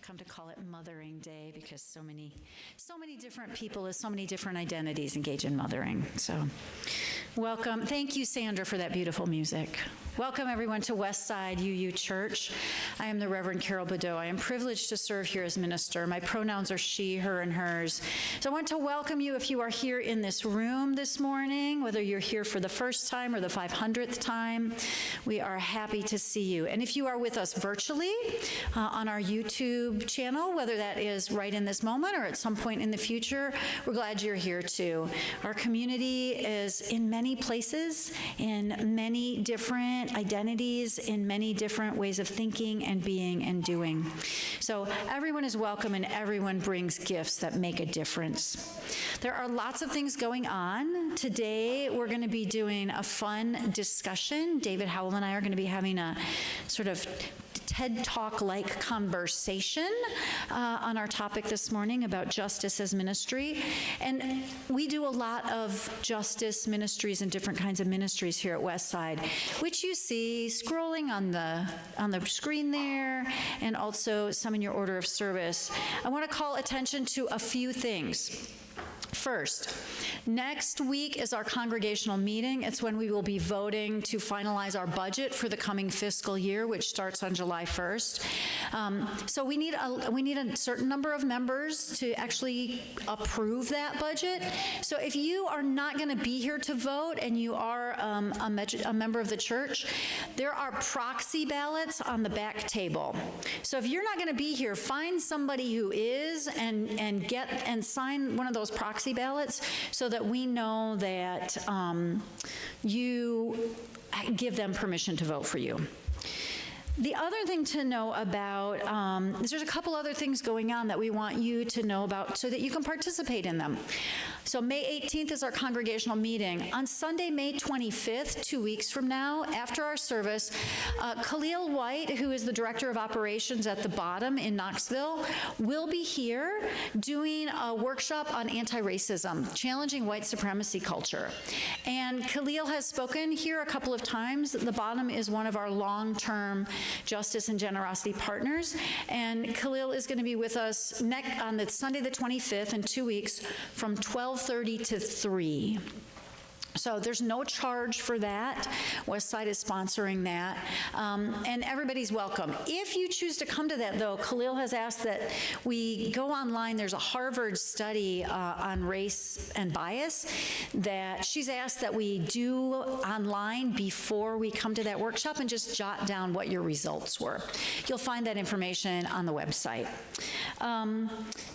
come to call it Mothering Day because so many different people with so many different identities engage in mothering. So welcome. Thank you, Sandra, for that beautiful music. Welcome, everyone, to Westside UU Church. I am the Reverend Carol Bodeau. I am privileged to serve here as minister. My pronouns are she, her, and hers. So I want to welcome you if you are here in this room this morning, whether you're here for the first time or the 500th time. We are happy to see you. And if you are with us virtually on our YouTube channel, whether that is right in this moment or at some point in the future, we're glad you're here too. Our community is in many places, in many different identities, in many different ways of thinking and being and doing. So everyone is welcome and everyone brings gifts that make a difference. There are lots of things going on. Today we're going to be doing a fun discussion. David Howell and I are going to be having a sort of TED Talk-like conversation on our topic this morning about justice as ministry. And we do a lot of justice ministries and different kinds of ministries here at Westside, which you see scrolling on the screen there, and also some in your order of service. I want to call attention to a few things. First, next week is our congregational meeting. It's when we will be voting to finalize our budget for the coming fiscal year, which starts on July 1st. So we need a certain number of members to actually approve that budget. So if you are not going to be here to vote and you are a member of the church, there are proxy ballots on the back table. So if you're not going to be here, find somebody who is and sign one of those proxy ballots so that we know that you give them permission to vote for you. The other thing to know about is there's a couple other things going on that we want you to know about so that you can participate in them. So May 18th is our congregational meeting. On Sunday, May 25th, 2 weeks from now, after our service, Khalil White, who is the Director of Operations at the Bottom in Knoxville, will be here doing a workshop on anti-racism, challenging white supremacy culture. And Khalil has spoken here a couple of times. The Bottom is one of our long-term justice and generosity partners, and Khalil is going to be with us on the Sunday the 25th in 2 weeks from 12:30 to 3. So there's no charge for that. Westside is sponsoring that. And everybody's welcome. If you choose to come to that, though, Khalil has asked that we go online. There's a Harvard study on race and bias that she's asked that we do online before we come to that workshop and just jot down what your results were. You'll find that information on the website.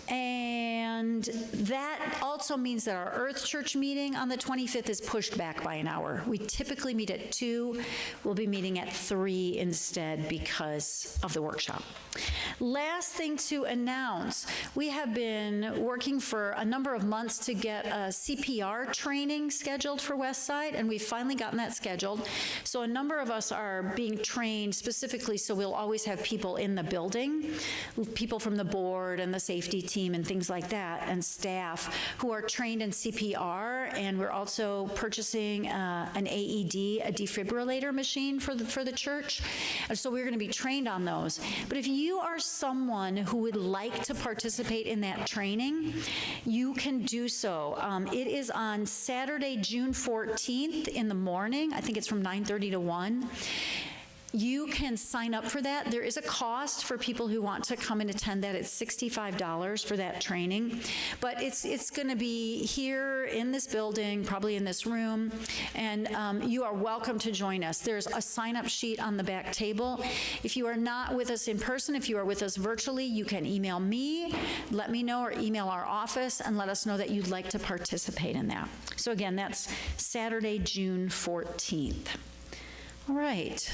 And that also means that our Earth Church meeting on the 25th is pushed back by an hour. We typically meet at 2. We'll be meeting at 3 instead because of the workshop. Last thing to announce, we have been working for a number of months to get a CPR training scheduled for Westside, and we've finally gotten that scheduled. So a number of us are being trained specifically, so we'll always have people in the building, people from the board and the safety team and things like that, and staff who are trained in CPR, and we're also purchasing an AED, a defibrillator machine for the church. And so we're going to be trained on those. But if you are someone who would like to participate in that training, you can do so. It is on Saturday, June 14th in the morning. I think it's from 9:30 to 1. You can sign up for that. There is a cost for people who want to come and attend that. It's $65 for that training. But it's going to be here in this building, probably in this room, and you are welcome to join us. There's a sign-up sheet on the back table. If you are not with us in person, if you are with us virtually, you can email me, let me know, or email our office and let us know that you'd like to participate in that. So again, that's Saturday, June 14th. All right.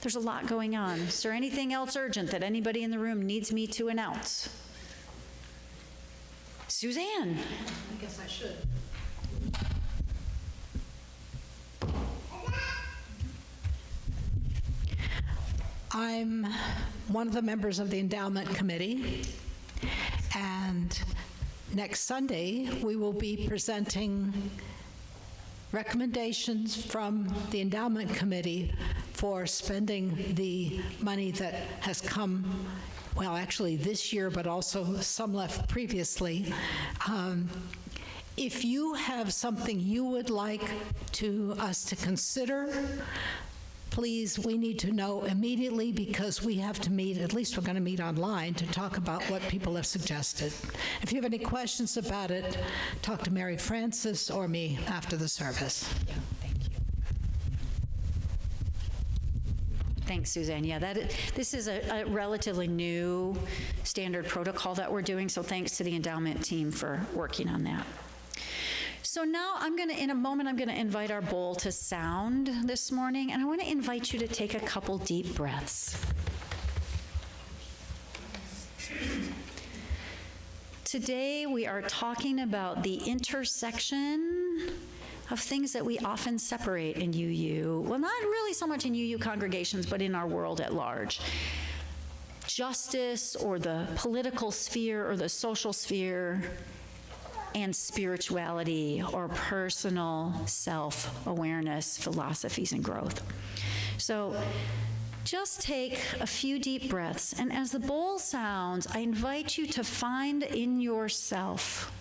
There's a lot going on. Is there anything else urgent that anybody in the room needs me to announce? Suzanne. I guess I should. I'm one of the members of the endowment committee, and next Sunday we will be presenting recommendations from the endowment committee for spending the money that has come well, actually this year, but also some left previously. If you have something you would like us to consider, please, we need to know immediately, because we have to meet, at least we're going to meet online, to talk about what people have suggested. If you have any questions about it, talk to Mary Frances or me after the service. Yeah, thank you. Thanks, Suzanne. Yeah, this is a relatively new standard protocol that we're doing, so thanks to the endowment team for working on that. So now in a moment, I'm going to invite our bowl to sound this morning, and I want to invite you to take a couple deep breaths. Today, we are talking about the intersection of things that we often separate in UU. Well, not really so much in UU congregations, but in our world at large. Justice, or the political sphere, or the social sphere, and spirituality, or personal self-awareness, philosophies, and growth. So just take a few deep breaths, and as the bowl sounds, I invite you to find in yourself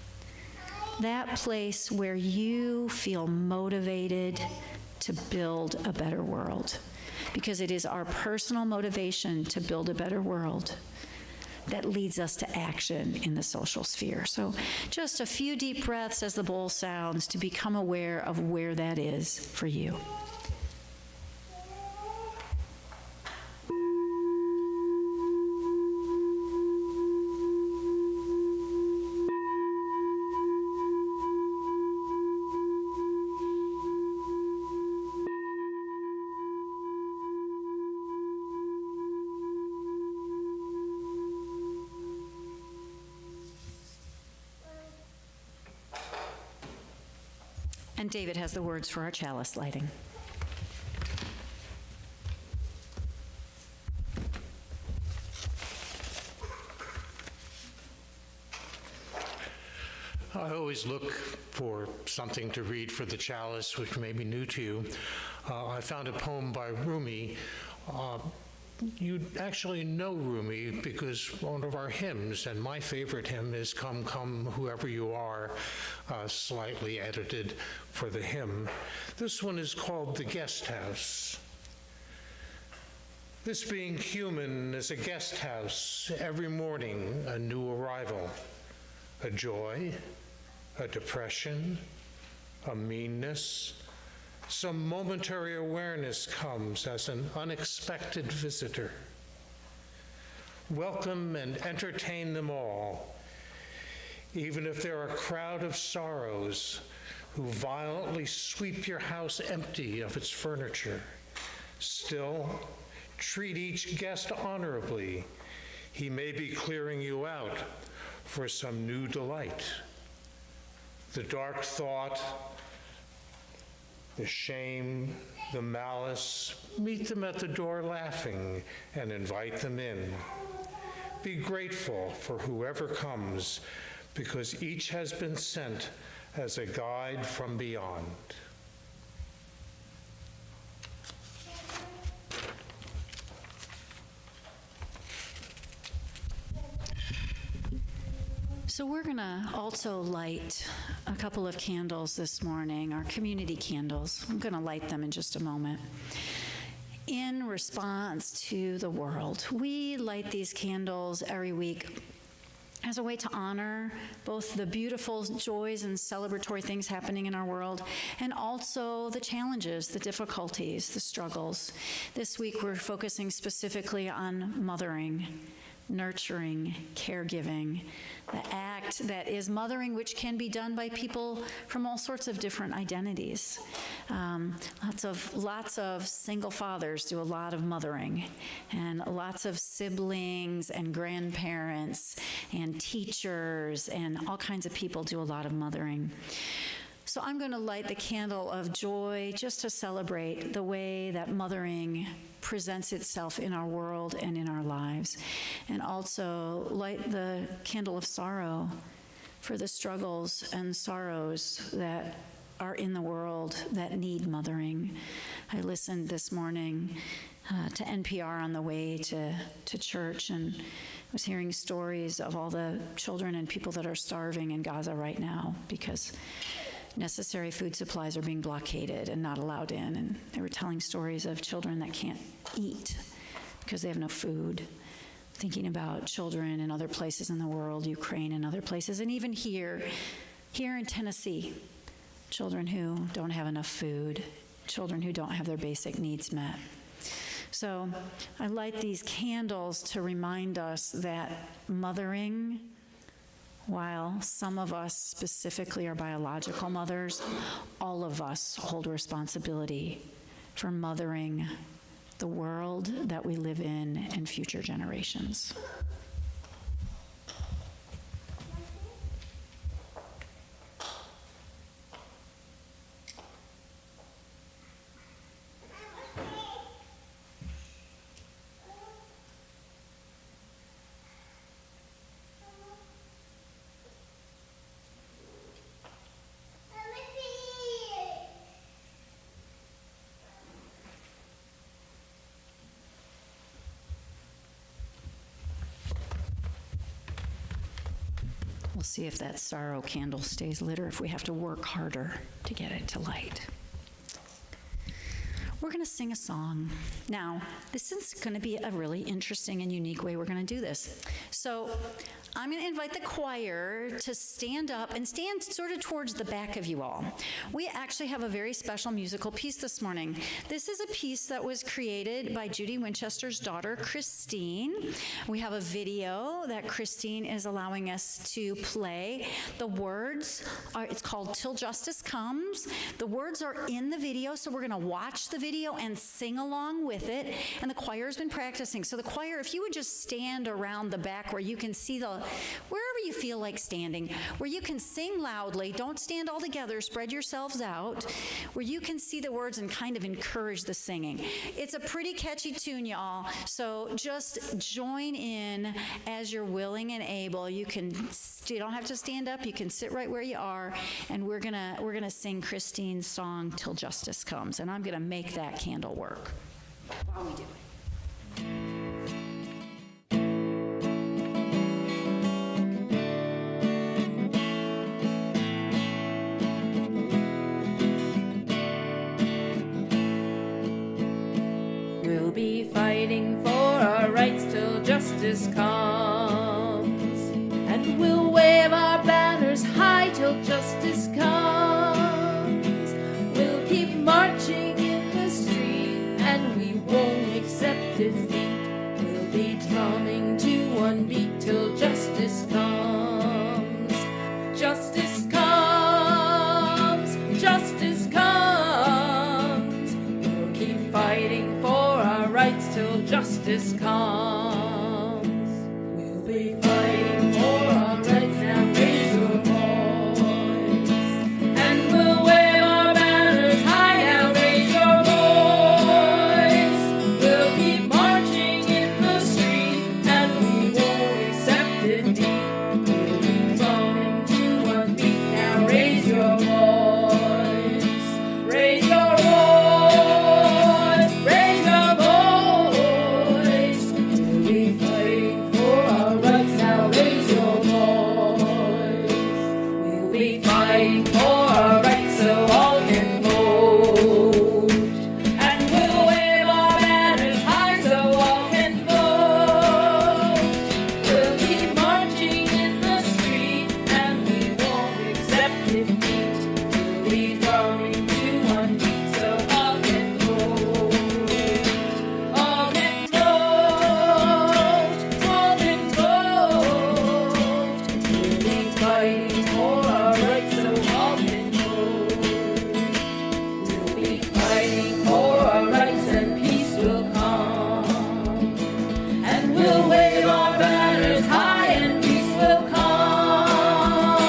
that place where you feel motivated to build a better world, because it is our personal motivation to build a better world that leads us to action in the social sphere. So just a few deep breaths as the bowl sounds to become aware of where that is for you. And David has the words for our chalice lighting. I always look for something to read for the chalice, which may be new to you. I found a poem by Rumi. You actually know Rumi because one of our hymns, and my favorite hymn is Come, Come, Whoever You Are, slightly edited for the hymn. This one is called The Guest House. This being human is a guest house, every morning a new arrival, a joy, a depression, a meanness. Some momentary awareness comes as an unexpected visitor. Welcome and entertain them all, even if they're a crowd of sorrows who violently sweep your house empty of its furniture. Still, treat each guest honorably. He may be clearing you out for some new delight. The dark thought, the shame, the malice, meet them at the door laughing and invite them in. Be grateful for whoever comes, because each has been sent as a guide from beyond. So we're going to also light a couple of candles this morning, our community candles. I'm going to light them in just a moment. In response to the world, we light these candles every week as a way to honor both the beautiful joys and celebratory things happening in our world, and also the challenges, the difficulties, the struggles. This week we're focusing specifically on mothering, nurturing, caregiving, the act that is mothering, which can be done by people from all sorts of different identities. Lots of single fathers do a lot of mothering, and lots of siblings and grandparents and teachers and all kinds of people do a lot of mothering. So I'm going to light the candle of joy just to celebrate the way that mothering presents itself in our world and in our lives. And also light the candle of sorrow for the struggles and sorrows that are in the world that need mothering. I listened this morning to NPR on the way to church, and was hearing stories of all the children and people that are starving in Gaza right now because necessary food supplies are being blockaded and not allowed in. And they were telling stories of children that can't eat because they have no food. Thinking about children in other places in the world, Ukraine and other places, and even here in Tennessee, children who don't have enough food, children who don't have their basic needs met. So I light these candles to remind us that mothering, while some of us specifically are biological mothers, all of us hold responsibility for mothering the world that we live in and future generations. We'll see if that sorrow candle stays lit or if we have to work harder to get it to light. We're going to sing a song. Now, this is going to be a really interesting and unique way we're going to do this. So I'm going to invite the choir to stand up and stand sort of towards the back of you all. We actually have a very special musical piece this morning. This is a piece that was created by Judy Winchester's daughter, Christine. We have a video that Christine is allowing us to play. The words are, it's called Till Justice Comes. The words are in the video, so we're going to watch the video and sing along with it. And the choir has been practicing. So the choir, if you would just stand around the back where you can see wherever you feel like standing, where you can sing loudly, don't stand all together, spread yourselves out, where you can see the words and kind of encourage the singing. It's a pretty catchy tune, y'all, so just join in as you're willing and able. You don't have to stand up, you can sit right where you are, and we're gonna sing Christine's song, Till Justice Comes, and I'm gonna make that candle work while we do it. We'll be fighting for our rights till justice comes, and we'll wave our banners high till justice comes. We'll keep marching in the street, and we won't accept defeat. We'll be drumming to one beat till justice comes. Justice comes, justice comes. We'll keep fighting for our rights till justice comes. We'll be fighting for our rights. Now raise your voice, and we'll wave our banners high. Now raise your voice. We'll keep marching in the street, and we won't accept defeat. We'll be drumming to one beat. Now raise your voice. Raise your voice. Raise your voice. We'll be fighting for our rights. Now raise your voice. We'll be fighting for our rights so all can vote. And we'll wave our banners high so all can vote. We'll keep marching in the street, and we won't accept defeat. We'll be drumming to one beat so all can vote. All can vote. All can vote. We'll be fighting for our rights so all can vote. We'll be fighting for our rights and peace will come. And we'll wave our banners high and peace will come.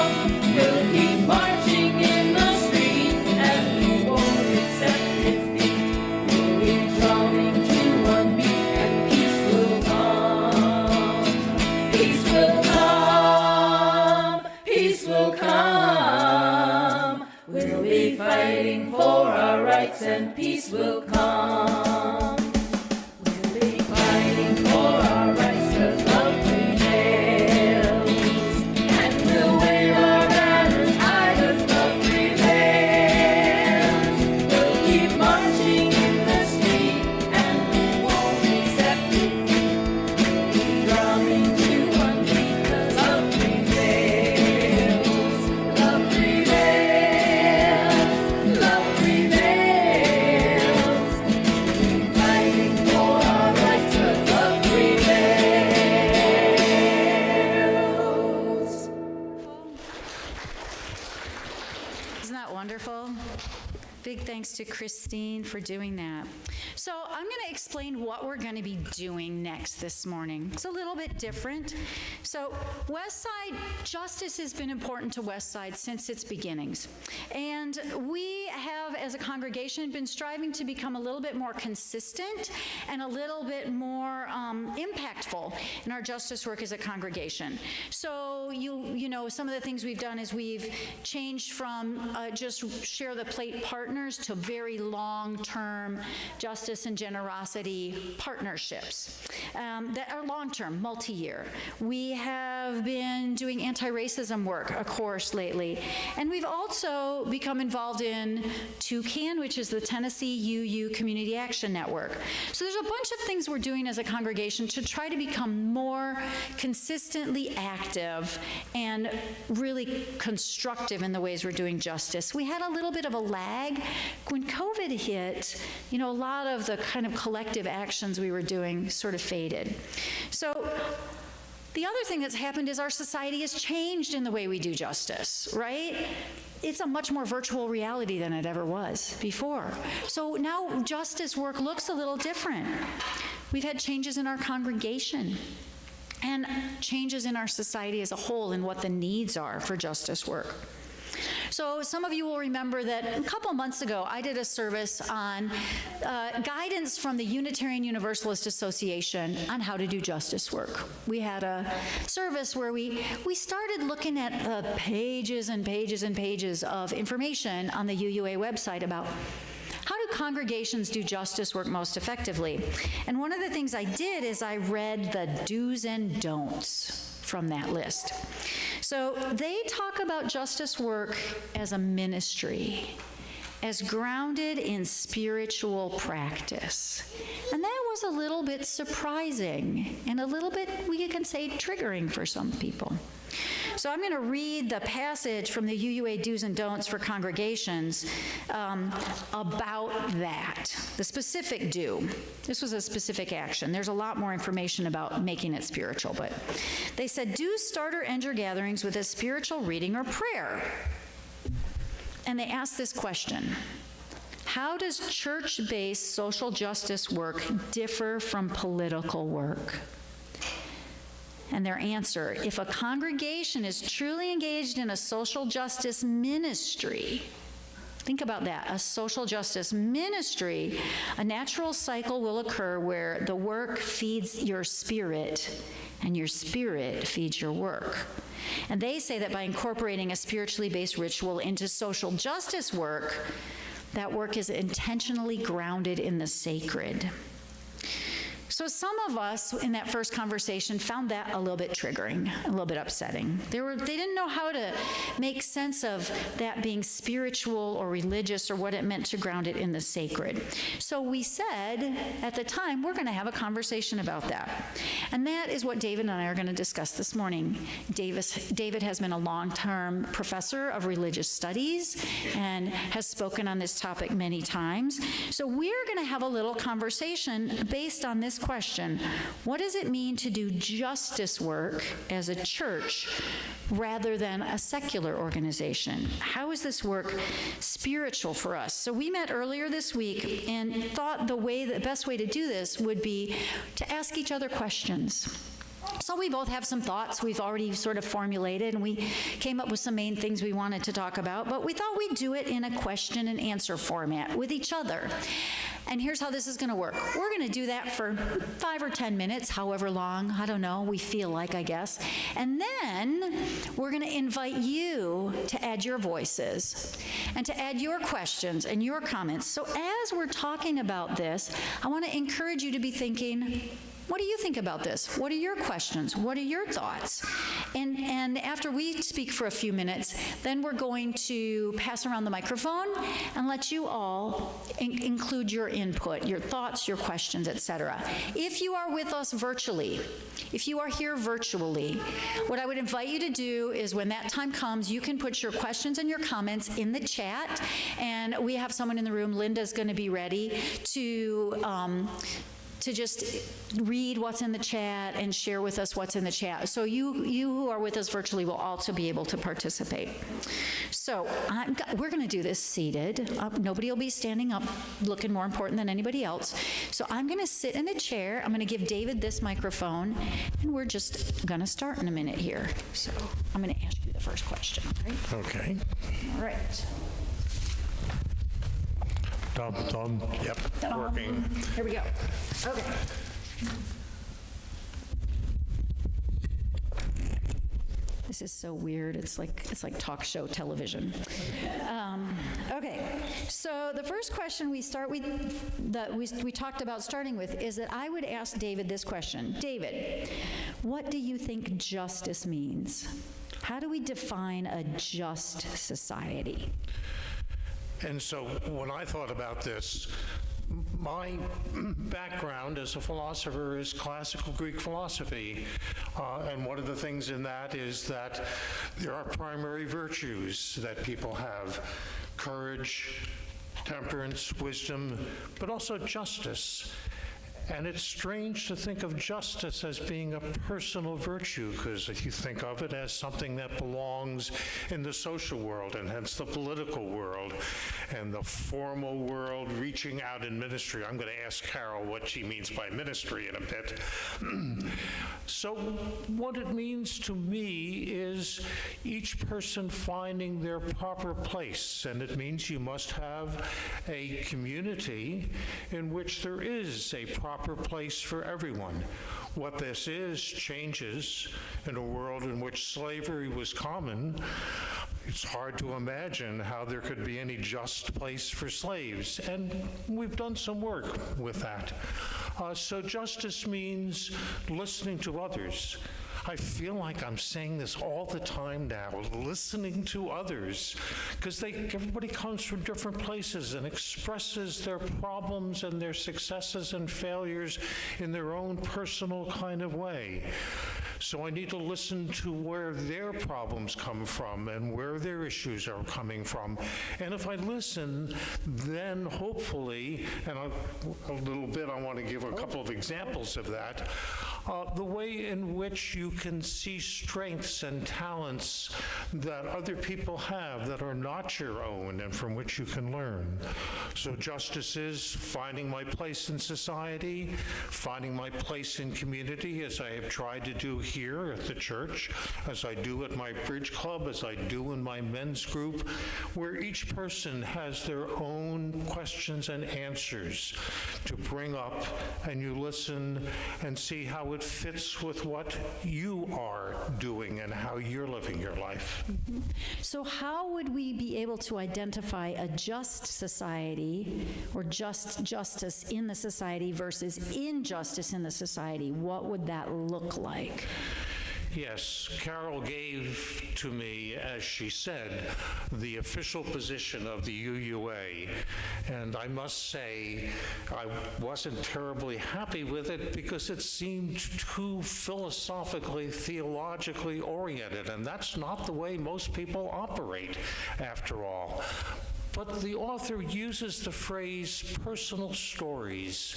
We'll keep marching in the street, and we won't accept defeat. We'll be drumming to one beat, and peace will come. Peace will come. Peace will come. We'll be fighting for our rights, and peace will come. We'll be fighting for our rights, 'cause love prevails. wonderful? Big thanks to Christine for doing that. So I'm going to explain what we're going to be doing next this morning. It's a little bit different. So Westside, justice has been important to Westside since its beginnings. And we have, as a congregation, been striving to become a little bit more consistent and a little bit more impactful in our justice work as a congregation. So you know, some of the things we've done is we've changed from just share the plate partners to very long-term justice and generosity partnerships that are long-term, multi-year. We have been doing anti-racism work, of course, lately. And we've also become involved in TUCAN, which is the Tennessee UU Community Action Network. So there's a bunch of things we're doing as a congregation to try to become more consistently active and really constructive in the ways we're doing justice. We had a little bit of a lag. When COVID hit, you know, a lot of the kind of collective actions we were doing sort of faded. So the other thing that's happened is our society has changed in the way we do justice, right? It's a much more virtual reality than it ever was before. So now justice work looks a little different. We've had changes in our congregation and changes in our society as a whole in what the needs are for justice work. So some of you will remember that a couple months ago, I did a service on guidance from the Unitarian Universalist Association on how to do justice work. We had a service where we started looking at pages and pages and pages of information on the UUA website about how do congregations do justice work most effectively. And one of the things I did is I read the do's and don'ts from that list. So they talk about justice work as a ministry, as grounded in spiritual practice. And that was a little bit surprising and a little bit, we can say, triggering for some people. So I'm going to read the passage from the UUA Do's and Don'ts for congregations about that, the specific do. This was a specific action. There's a lot more information about making it spiritual, but they said, do start or end your gatherings with a spiritual reading or prayer. And they asked this question: how does church-based social justice work differ from political work? And their answer: if a congregation is truly engaged in a social justice ministry, think about that, a social justice ministry, a natural cycle will occur where the work feeds your spirit and your spirit feeds your work. And they say that by incorporating a spiritually based ritual into social justice work, that work is intentionally grounded in the sacred. So some of us in that first conversation found that a little bit triggering, a little bit upsetting. They didn't know how to make sense of that being spiritual or religious or what it meant to ground it in the sacred. So we said at the time, we're going to have a conversation about that. And that is what David and I are going to discuss this morning. David has been a long-term professor of religious studies and has spoken on this topic many times. So we're going to have a little conversation based on this question: what does it mean to do justice work as a church rather than a secular organization? How is this work spiritual for us? So we met earlier this week and thought the best way to do this would be to ask each other questions. So we both have some thoughts we've already sort of formulated, and we came up with some main things we wanted to talk about, but we thought we'd do it in a question and answer format with each other. And here's how this is going to work. We're going to do that for 5 or 10 minutes, however long, I don't know, we feel like, I guess. And then we're going to invite you to add your voices and to add your questions and your comments. So as we're talking about this, I want to encourage you to be thinking, what do you think about this? What are your questions? What are your thoughts? And after we speak for a few minutes, then we're going to pass around the microphone and let you all include your input, your thoughts, your questions, etc. If you are with us virtually, if you are here virtually, what I would invite you to do is when that time comes, you can put your questions and your comments in the chat, and we have someone in the room, Linda's going to be ready to to just read what's in the chat and share with us what's in the chat. So you who are with us virtually will also be able to participate. So we're going to do this seated. Nobody will be standing up looking more important than anybody else. So I'm going to sit in a chair. I'm going to give David this microphone, and we're just going to start in a minute here. So I'm going to ask you the first question, all right? Okay. All right. Dum. Yep, working. Here we go. Okay. This is so weird. It's like talk show television. Okay. So the first question we start with that we talked about starting with is that I would ask David this question. David, what do you think justice means? How do we define a just society? And so when I thought about this, my background as a philosopher is classical Greek philosophy. And one of the things in that is that there are primary virtues that people have: courage, temperance, wisdom, but also justice. And it's strange to think of justice as being a personal virtue, because if you think of it as something that belongs in the social world and hence the political world and the formal world reaching out in ministry. I'm going to ask Carol what she means by ministry in a bit. So what it means to me is each person finding their proper place, and it means you must have a community in which there is a proper place for everyone. What this is changes in a world in which slavery was common. It's hard to imagine how there could be any just place for slaves, and we've done some work with that. So justice means listening to others. I feel like I'm saying this all the time now, listening to others, because everybody comes from different places and expresses their problems and their successes and failures in their own personal kind of way. So I need to listen to where their problems come from and where their issues are coming from. And if I listen, then hopefully, and a little bit I want to give a couple of examples of that, the way in which you can see strengths and talents that other people have that are not your own and from which you can learn. So justice is finding my place in society, finding my place in community, as I have tried to do here at the church, as I do at my bridge club, as I do in my men's group, where each person has their own questions and answers to bring up, and you listen and see how it fits with what you are doing and how you're living your life. So how would we be able to identify a just society or just justice in the society versus injustice in the society? What would that look like? Yes, Carol gave to me, as she said, the official position of the UUA, and I must say I wasn't terribly happy with it because it seemed too philosophically, theologically oriented, and that's not the way most people operate, after all. But the author uses the phrase personal stories.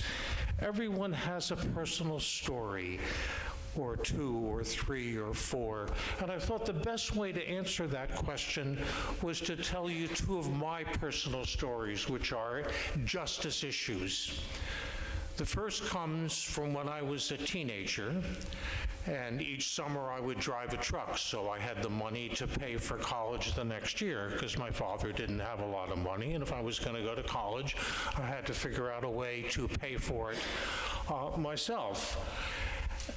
Everyone has a personal story, or two, or three, or four. And I thought the best way to answer that question was to tell you two of my personal stories, which are justice issues. The first comes from when I was a teenager, and each summer I would drive a truck, so I had the money to pay for college the next year, because my father didn't have a lot of money, and if I was going to go to college, I had to figure out a way to pay for it myself.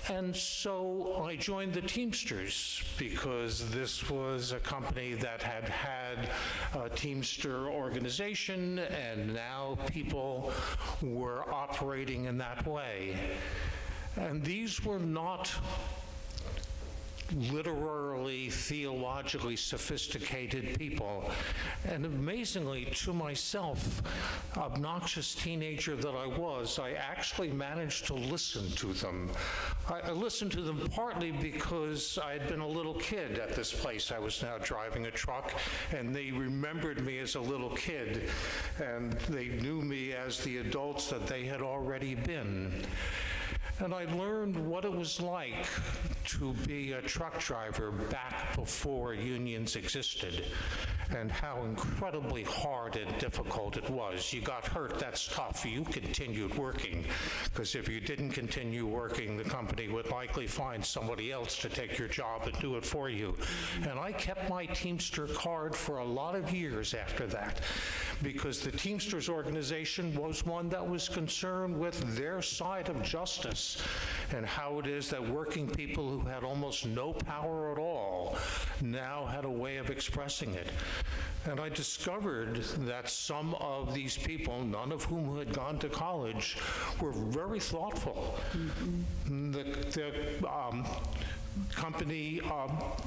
And so I joined the Teamsters because this was a company that had a Teamster organization, and now people were operating in that way. And these were not literally theological technologically sophisticated people. And amazingly, to myself, obnoxious teenager that I was, I actually managed to listen to them. I listened to them partly because I had been a little kid at this place. I was now driving a truck, and they remembered me as a little kid, and they knew me as the adults that they had already been. And I learned what it was like to be a truck driver back before unions existed, and how incredibly hard and difficult it was. You got hurt, that's tough. You continued working, because if you didn't continue working, the company would likely find somebody else to take your job and do it for you. And I kept my Teamster card for a lot of years after that, because the Teamsters organization was one that was concerned with their side of justice and how it is that working people who had almost no power at all now had a way of expressing it. And I discovered that some of these people, none of whom had gone to college, were very thoughtful. The company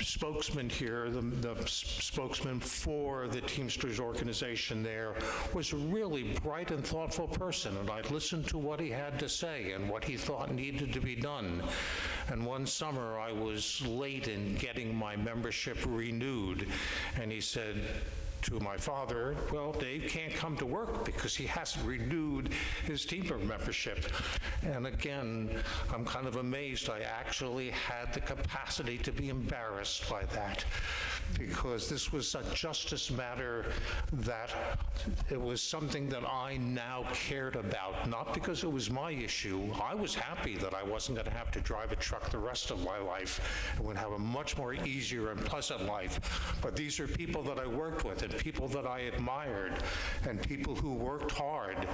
spokesman here, the spokesman for the Teamsters organization there, was a really bright and thoughtful person, and I listened to what he had to say and what he thought needed to be done. And one summer I was late in getting my membership renewed, and he said to my father, well, Dave can't come to work because he hasn't renewed his Teamster membership. And again, I'm kind of amazed I actually had the capacity to be embarrassed by that, because this was a justice matter that it was something that I now cared about, not because it was my issue. I was happy that I wasn't going to have to drive a truck the rest of my life and would have a much more easier and pleasant life. But these are people that I worked with, and people that I admired, and people who worked hard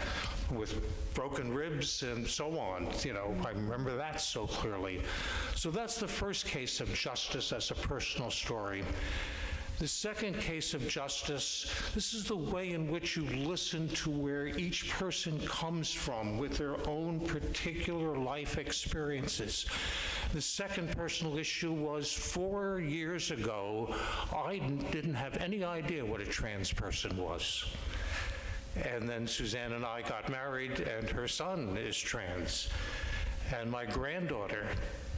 with broken ribs and so on. You know, I remember that so clearly. So that's the first case of justice as a personal story. The second case of justice, this is the way in which you listen to where each person comes from with their own particular life experiences. The second personal issue was 4 years ago, I didn't have any idea what a trans person was. And then Suzanne and I got married, and her son is trans. And my granddaughter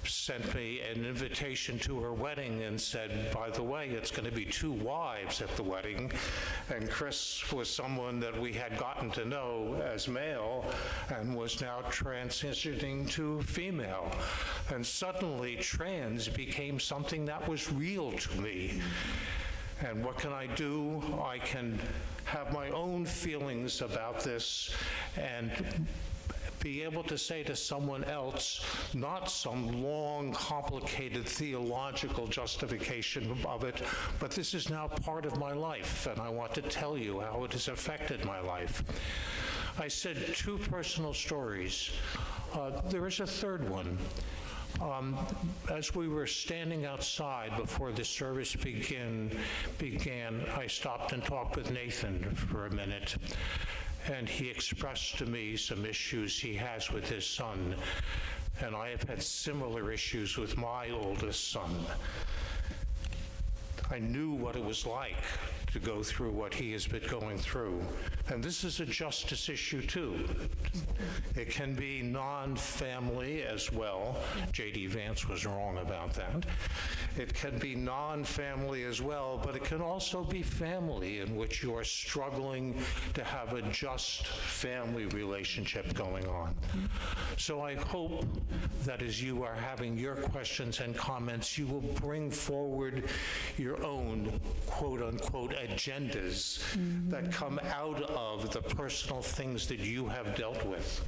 sent me an invitation to her wedding and said, by the way, it's going to be 2 wives at the wedding. And Chris was someone that we had gotten to know as male and was now transitioning to female. And suddenly trans became something that was real to me. And what can I do? I can have my own feelings about this and be able to say to someone else, not some long, complicated theological justification of it, but this is now part of my life, and I want to tell you how it has affected my life. I said 2 personal stories. There is a third one. As we were standing outside before the service began, I stopped and talked with Nathan for a minute. And he expressed to me some issues he has with his son. And I have had similar issues with my oldest son. I knew what it was like to go through what he has been going through. And this is a justice issue too. It can be non-family as well. J.D. Vance was wrong about that. It can be non-family as well, but it can also be family in which you are struggling to have a just family relationship going on. So I hope that as you are having your questions and comments, you will bring forward your own quote-unquote agendas that come out of the personal things that you have dealt with.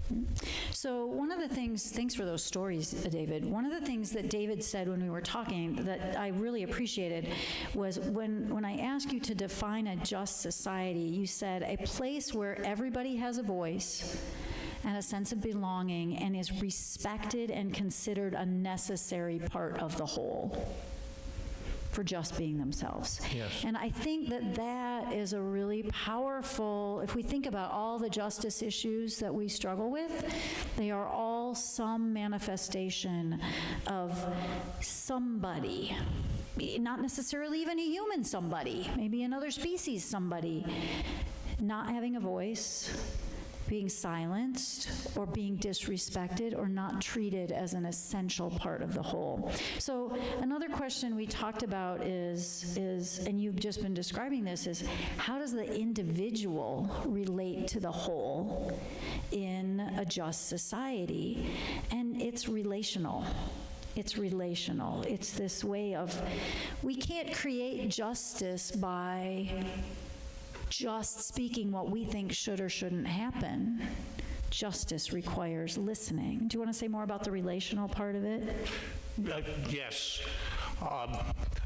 So one of the things, thanks for those stories, David. One of the things that David said when we were talking that I really appreciated was when I asked you to define a just society, you said a place where everybody has a voice and a sense of belonging and is respected and considered a necessary part of the whole for just being themselves. Yes. And I think that that is a really powerful, if we think about all the justice issues that we struggle with, they are all some manifestation of somebody not necessarily even a human somebody, maybe another species somebody, not having a voice, being silenced, or being disrespected, or not treated as an essential part of the whole. So another question we talked about is, and you've just been describing this, is how does the individual relate to the whole in a just society? And it's relational. It's relational. It's this way of, we can't create justice by just speaking what we think should or shouldn't happen. Justice requires listening. Do you want to say more about the relational part of it? Yes.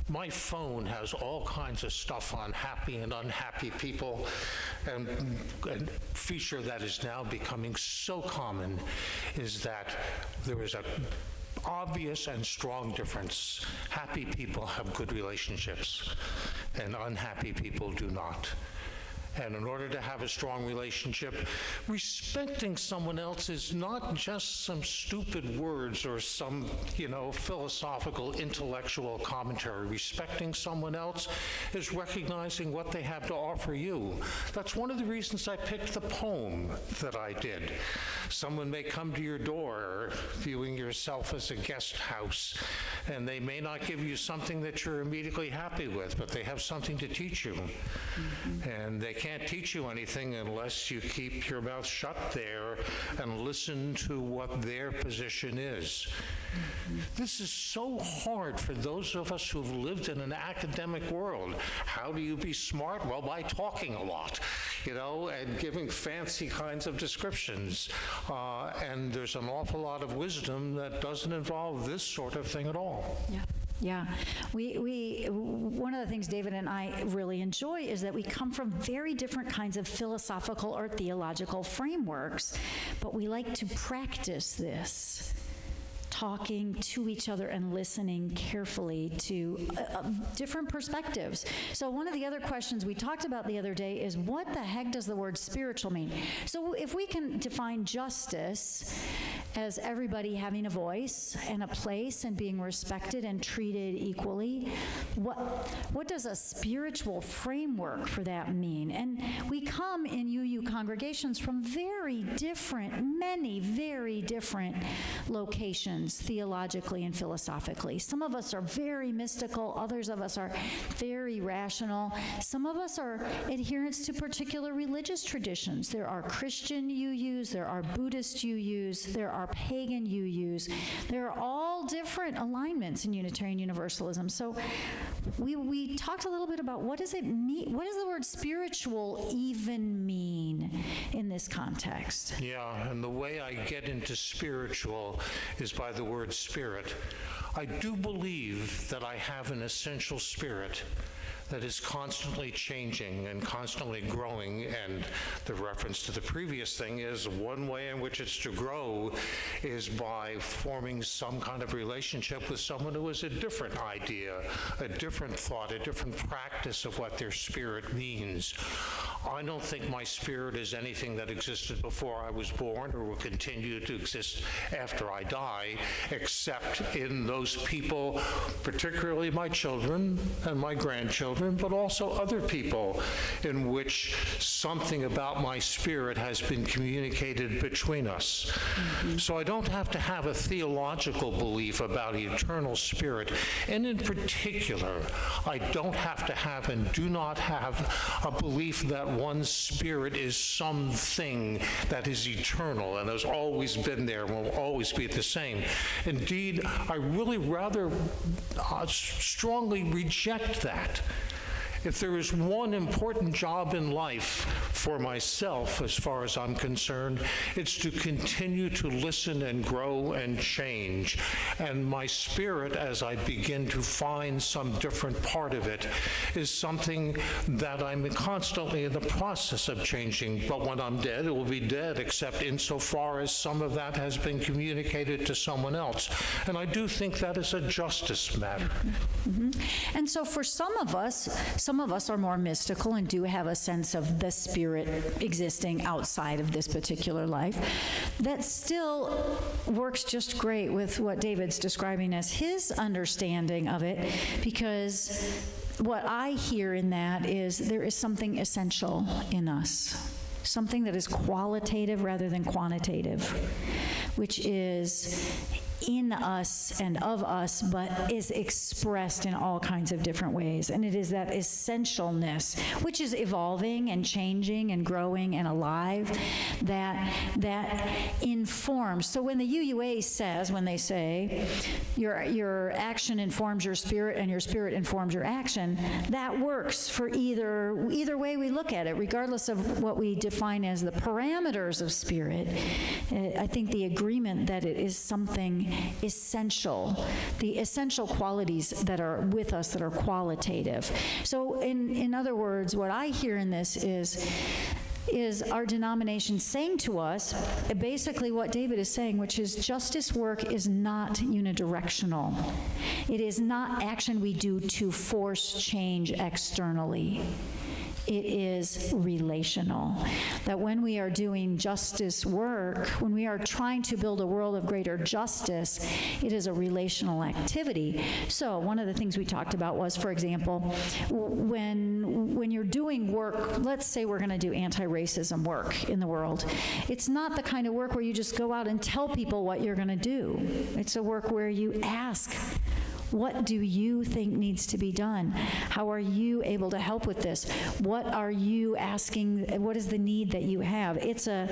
My phone has all kinds of stuff on happy and unhappy people, and a feature that is now becoming so common is that there is a obvious and strong difference. Happy people have good relationships, and unhappy people do not. And in order to have a strong relationship, respecting someone else is not just some stupid words or some, philosophical, intellectual commentary. Respecting someone else is recognizing what they have to offer you. That's one of the reasons I picked the poem that I did. Someone may come to your door viewing yourself as a guest house, and they may not give you something that you're immediately happy with, but they have something to teach you. And they can't teach you anything unless you keep your mouth shut there and listen to what their position is. This is so hard for those of us who've lived in an academic world. How do you be smart? Well, by talking a lot, and giving fancy kinds of descriptions. And there's an awful lot of wisdom that doesn't involve this sort of thing at all. Yeah. Yeah. One of the things David and I really enjoy is that we come from very different kinds of philosophical or theological frameworks, but we like to practice this, talking to each other and listening carefully to different perspectives. So one of the other questions we talked about the other day is, what the heck does the word spiritual mean? So if we can define justice as everybody having a voice and a place and being respected and treated equally, what does a spiritual framework for that mean? And we come in UU congregations from many very different locations, theologically and philosophically. Some of us are very mystical, others of us are very rational. Some of us are adherents to particular religious traditions. There are Christian UUs, there are Buddhist UUs, there are pagan UUs. There are all different alignments in Unitarian Universalism. So we talked a little bit about what does it mean, what does the word spiritual even mean in this context? Yeah, and the way I get into spiritual is by the word spirit. I do believe that I have an essential spirit that is constantly changing and constantly growing, and the reference to the previous thing is one way in which it's to grow is by forming some kind of relationship with someone who has a different idea, a different thought, a different practice of what their spirit means. I don't think my spirit is anything that existed before I was born or will continue to exist after I die, except in those people, particularly my children and my grandchildren, but also other people in which something about my spirit has been communicated between us. So I don't have to have a theological belief about the eternal spirit, and in particular, I don't have to have and do not have a belief that one's spirit is something that is eternal and has always been there and will always be the same. Indeed, I really rather strongly reject that. If there is one important job in life for myself, as far as I'm concerned, it's to continue to listen and grow and change. And my spirit, as I begin to find some different part of it, is something that I'm constantly in the process of changing. But when I'm dead, it will be dead, except insofar as some of that has been communicated to someone else. And I do think that is a justice matter. And so for some of us some of us are more mystical and do have a sense of the spirit existing outside of this particular life. That still works just great with what David's describing as his understanding of it, because what I hear in that is there is something essential in us, something that is qualitative rather than quantitative, which is in us and of us, but is expressed in all kinds of different ways. And it is that essentialness, which is evolving and changing and growing and alive, that informs. So when the UUA says, when they say, your action informs your spirit and your spirit informs your action, that works for either way we look at it, regardless of what we define as the parameters of spirit. I think the agreement that it is something essential, the essential qualities that are with us that are qualitative. So in other words, what I hear in this is our denomination saying to us basically what David is saying, which is justice work is not unidirectional. It is not action we do to force change externally. It is relational. That when we are doing justice work, when we are trying to build a world of greater justice, it is a relational activity. So one of the things we talked about was, for example, when you're doing work, let's say we're going to do anti-racism work in the world, it's not the kind of work where you just go out and tell people what you're going to do. It's a work where you ask, what do you think needs to be done? How are you able to help with this? What are you asking? What is the need that you have? It's a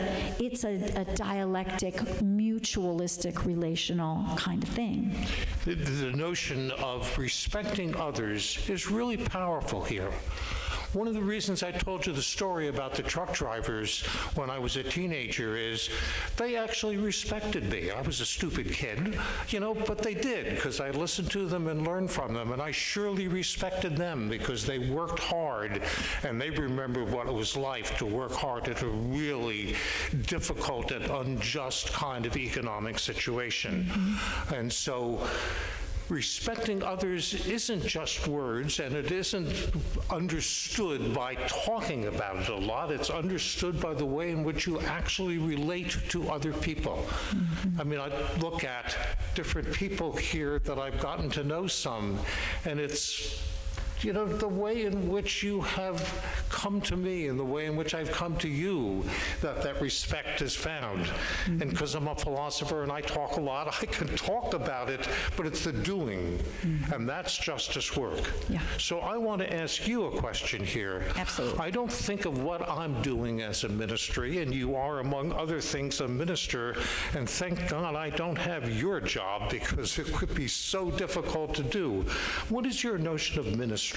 dialectic, mutualistic, relational kind of thing. The notion of respecting others is really powerful here. One of the reasons I told you the story about the truck drivers when I was a teenager is they actually respected me. I was a stupid kid, but they did, because I listened to them and learned from them, and I surely respected them because they worked hard and they remembered what it was like to work hard at a really difficult and unjust kind of economic situation. Mm-hmm. And so respecting others isn't just words, and it isn't understood by talking about it a lot. It's understood by the way in which you actually relate to other people. Mm-hmm. I mean, I look at different people here that I've gotten to know some, and it's the way in which you have come to me and the way in which I've come to you, that respect is found. Mm-hmm. And because I'm a philosopher and I talk a lot, I can talk about it, but it's the doing, mm-hmm. and that's justice work. Yeah. So I want to ask you a question here. Absolutely. I don't think of what I'm doing as a ministry, and you are, among other things, a minister, and thank God I don't have your job, because it could be so difficult to do. What is your notion of ministry?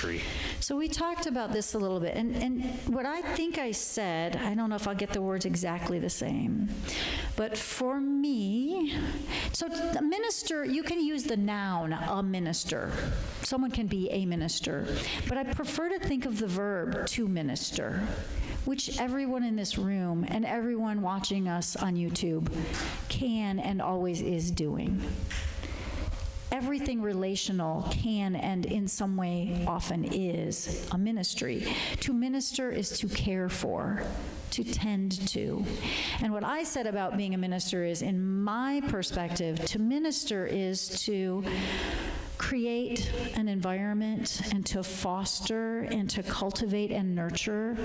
So we talked about this a little bit, and what I think I said, I don't know if I'll get the words exactly the same, but for me, so a minister, you can use the noun, a minister. Someone can be a minister, but I prefer to think of the verb to minister, which everyone in this room and everyone watching us on YouTube can and always is doing. Everything relational can and in some way often is a ministry. To minister is to care for, to tend to. And what I said about being a minister is, in my perspective, to minister is to create an environment and to foster and to cultivate and nurture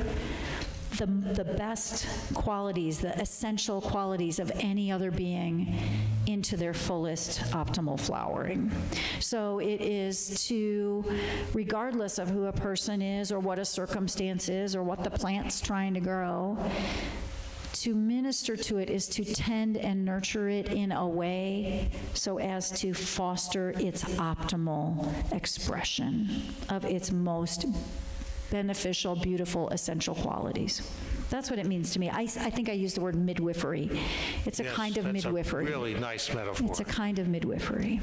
the best qualities, the essential qualities of any other being into their fullest optimal flowering. So it is to, regardless of who a person is or what a circumstance is or what the plant's trying to grow, to minister to it is to tend and nurture it in a way so as to foster its optimal expression of its most beneficial, beautiful, essential qualities. That's what it means to me. I think I used the word midwifery. It's a kind of midwifery. That's a really nice metaphor. It's a kind of midwifery.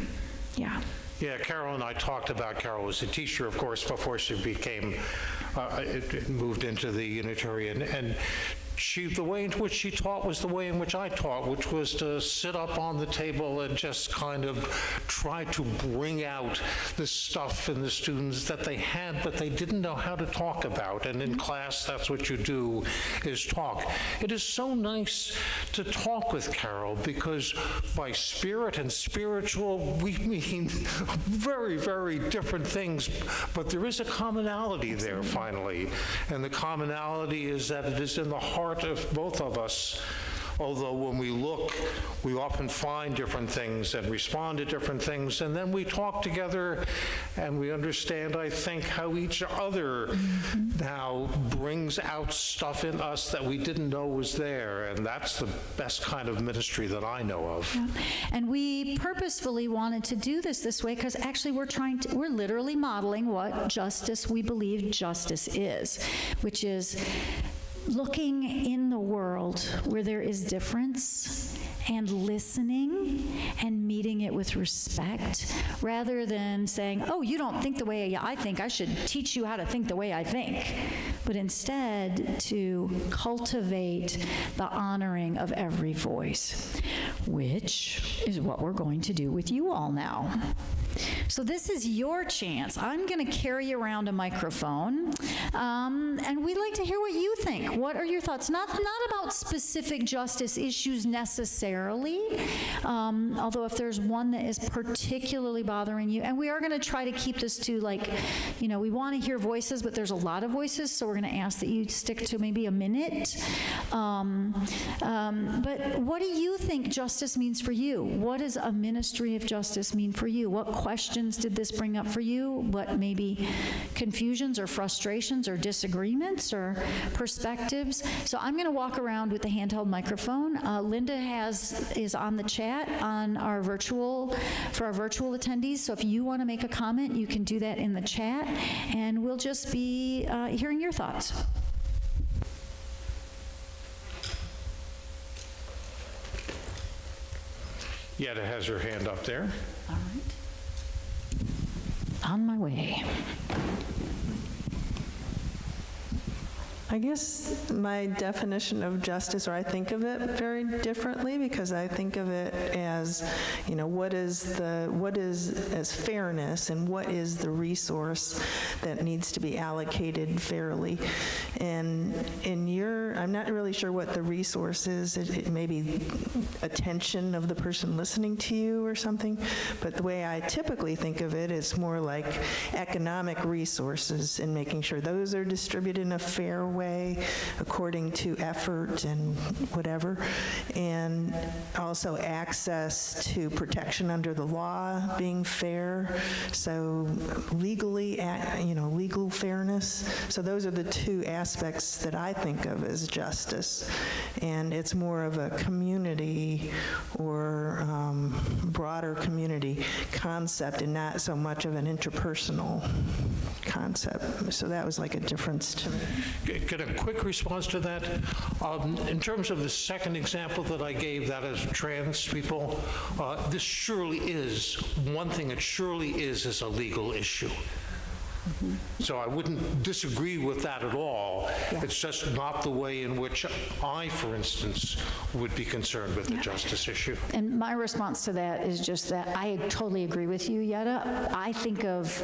Yeah. Yeah, Carol and I talked about, Carol was a teacher, of course, before she became, moved into the Unitarian, and the way in which she taught was the way in which I taught, which was to sit up on the table and just kind of try to bring out the stuff in the students that they had, but they didn't know how to talk about. And in class, that's what you do, is talk. It is so nice to talk with Carol, because by spirit and spiritual, we mean very, very different things, but there is a commonality there, finally. And the commonality is that it is in the heart of both of us. Although when we look, we often find different things and respond to different things, and then we talk together and we understand, I think, how each other now brings out stuff in us that we didn't know was there, and that's the best kind of ministry that I know of. Yeah. And we purposefully wanted to do this way because actually we're literally modeling what justice, we believe justice is, which is looking in the world where there is difference and listening and meeting it with respect, rather than saying, oh, you don't think the way I think, I should teach you how to think the way I think. But instead, to cultivate the honoring of every voice, which is what we're going to do with you all now. So this is your chance. I'm going to carry around a microphone, and we'd like to hear what you think. What are your thoughts? Not about specific justice issues necessarily, although if there's one that is particularly bothering you, and we are going to try to keep this to, like, we want to hear voices, but there's a lot of voices, so we're going to ask that you stick to maybe a minute. But what do you think justice means for you? What does a ministry of justice mean for you? What questions did this bring up for you? What maybe confusions or frustrations or disagreements or perspectives? So I'm going to walk around with the handheld microphone. Linda is on the chat on for our virtual attendees. So if you want to make a comment, you can do that in the chat, and we'll just be hearing your thoughts. Yetta has her hand up there. All right. On my way. I guess my definition of justice, or I think of it very differently, because I think of it as, what is as fairness, and what is the resource that needs to be allocated fairly. And I'm not really sure what the resource is. It may be attention of the person listening to you or something, but the way I typically think of it is more like economic resources, and making sure those are distributed in a fair way according to effort and whatever, and also access to protection under the law being fair, so legally, legal fairness. So those are the two aspects that I think of as justice, and it's more of a community or broader community concept, and not so much of an interpersonal concept. So that was like a difference to me. Get a quick response to that. In terms of the second example that I gave, that is trans people, this surely is, one thing it surely is a legal issue. Mm-hmm. So I wouldn't disagree with that at all. Yeah. It's just not the way in which I, for instance, would be concerned with the justice issue. And my response to that is just that I totally agree with you, Yetta. I think of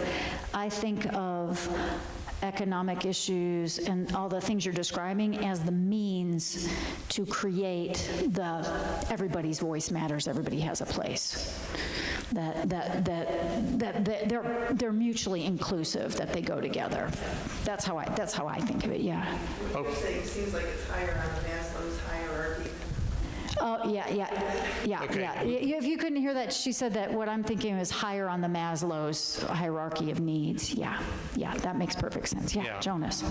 economic issues and all the things you're describing as the means to create everybody's voice matters, everybody has a place. That they're mutually inclusive, that they go together. That's how I think of it. Yeah. It seems like it's higher on Maslow's hierarchy. Oh, yeah. Okay. Yeah. If you couldn't hear that, she said that what I'm thinking is higher on the Maslow's hierarchy of needs. Yeah, that makes perfect sense. Yeah. Jonas.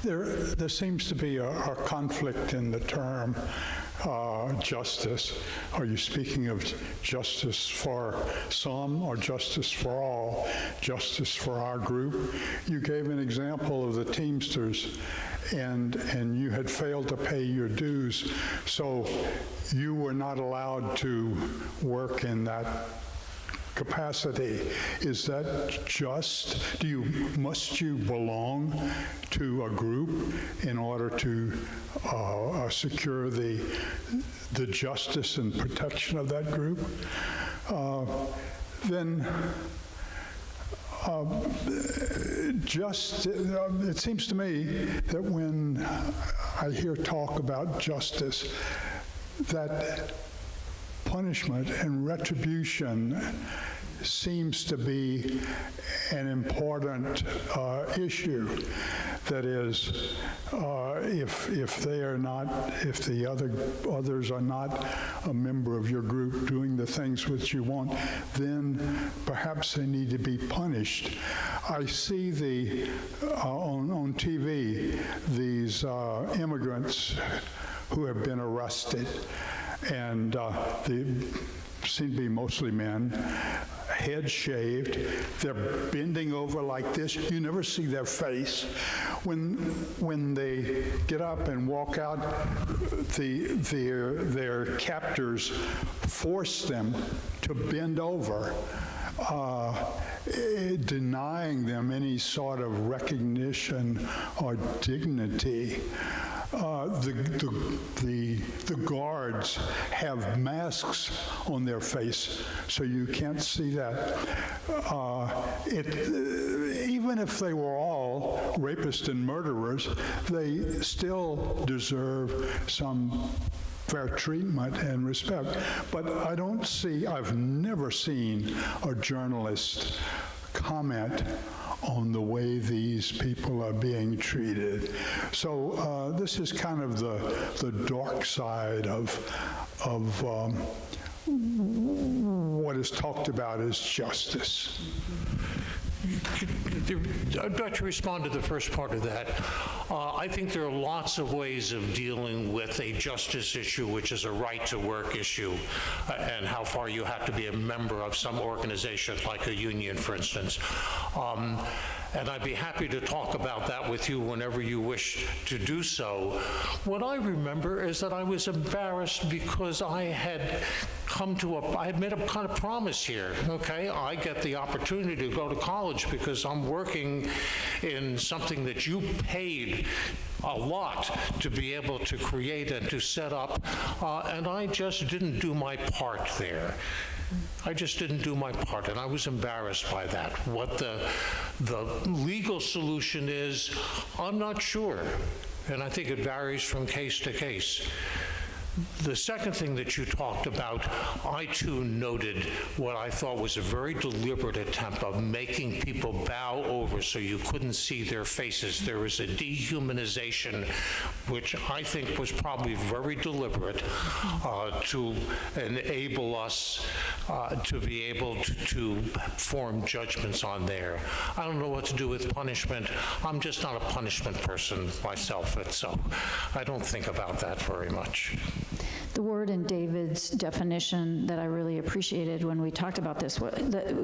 There seems to be a conflict in the term justice. Are you speaking of justice for some or justice for all? Justice for our group? You gave an example of the Teamsters, and you had failed to pay your dues, so you were not allowed to work in that capacity. Is that just? Must you belong to a group in order to secure the justice and protection of that group? Then it seems to me that when I hear talk about justice, that punishment and retribution seems to be an important issue. That is, if the others are not a member of your group doing the things which you want, then perhaps they need to be punished. I see on TV these immigrants who have been arrested, and they seem to be mostly men, head shaved. They're bending over like this. You never see their face. When they get up and walk out, their captors force them to bend over, denying them any sort of recognition or dignity. The guards have masks on their face, so you can't see that. Even if they were all rapists and murderers, they still deserve some fair treatment and respect. But I've never seen a journalist comment on the way these people are being treated. So this is kind of the dark side of what is talked about as justice. I'd like to respond to the first part of that. I think there are lots of ways of dealing with a justice issue, which is a right-to-work issue, and how far you have to be a member of some organization, like a union, for instance. And I'd be happy to talk about that with you whenever you wish to do so. What I remember is that I was embarrassed because I had made a kind of promise here, okay? I get the opportunity to go to college because I'm working in something that you paid a lot to be able to create and to set up, and I just didn't do my part there. I just didn't do my part, and I was embarrassed by that. What the legal solution is, I'm not sure, and I think it varies from case to case. The second thing that you talked about, I too noted what I thought was a very deliberate attempt of making people bow over so you couldn't see their faces. There was a dehumanization, which I think was probably very deliberate to enable us to be able to form judgments on there. I don't know what to do with punishment. I'm just not a punishment person myself, so I don't think about that very much. The word in David's definition that I really appreciated when we talked about this,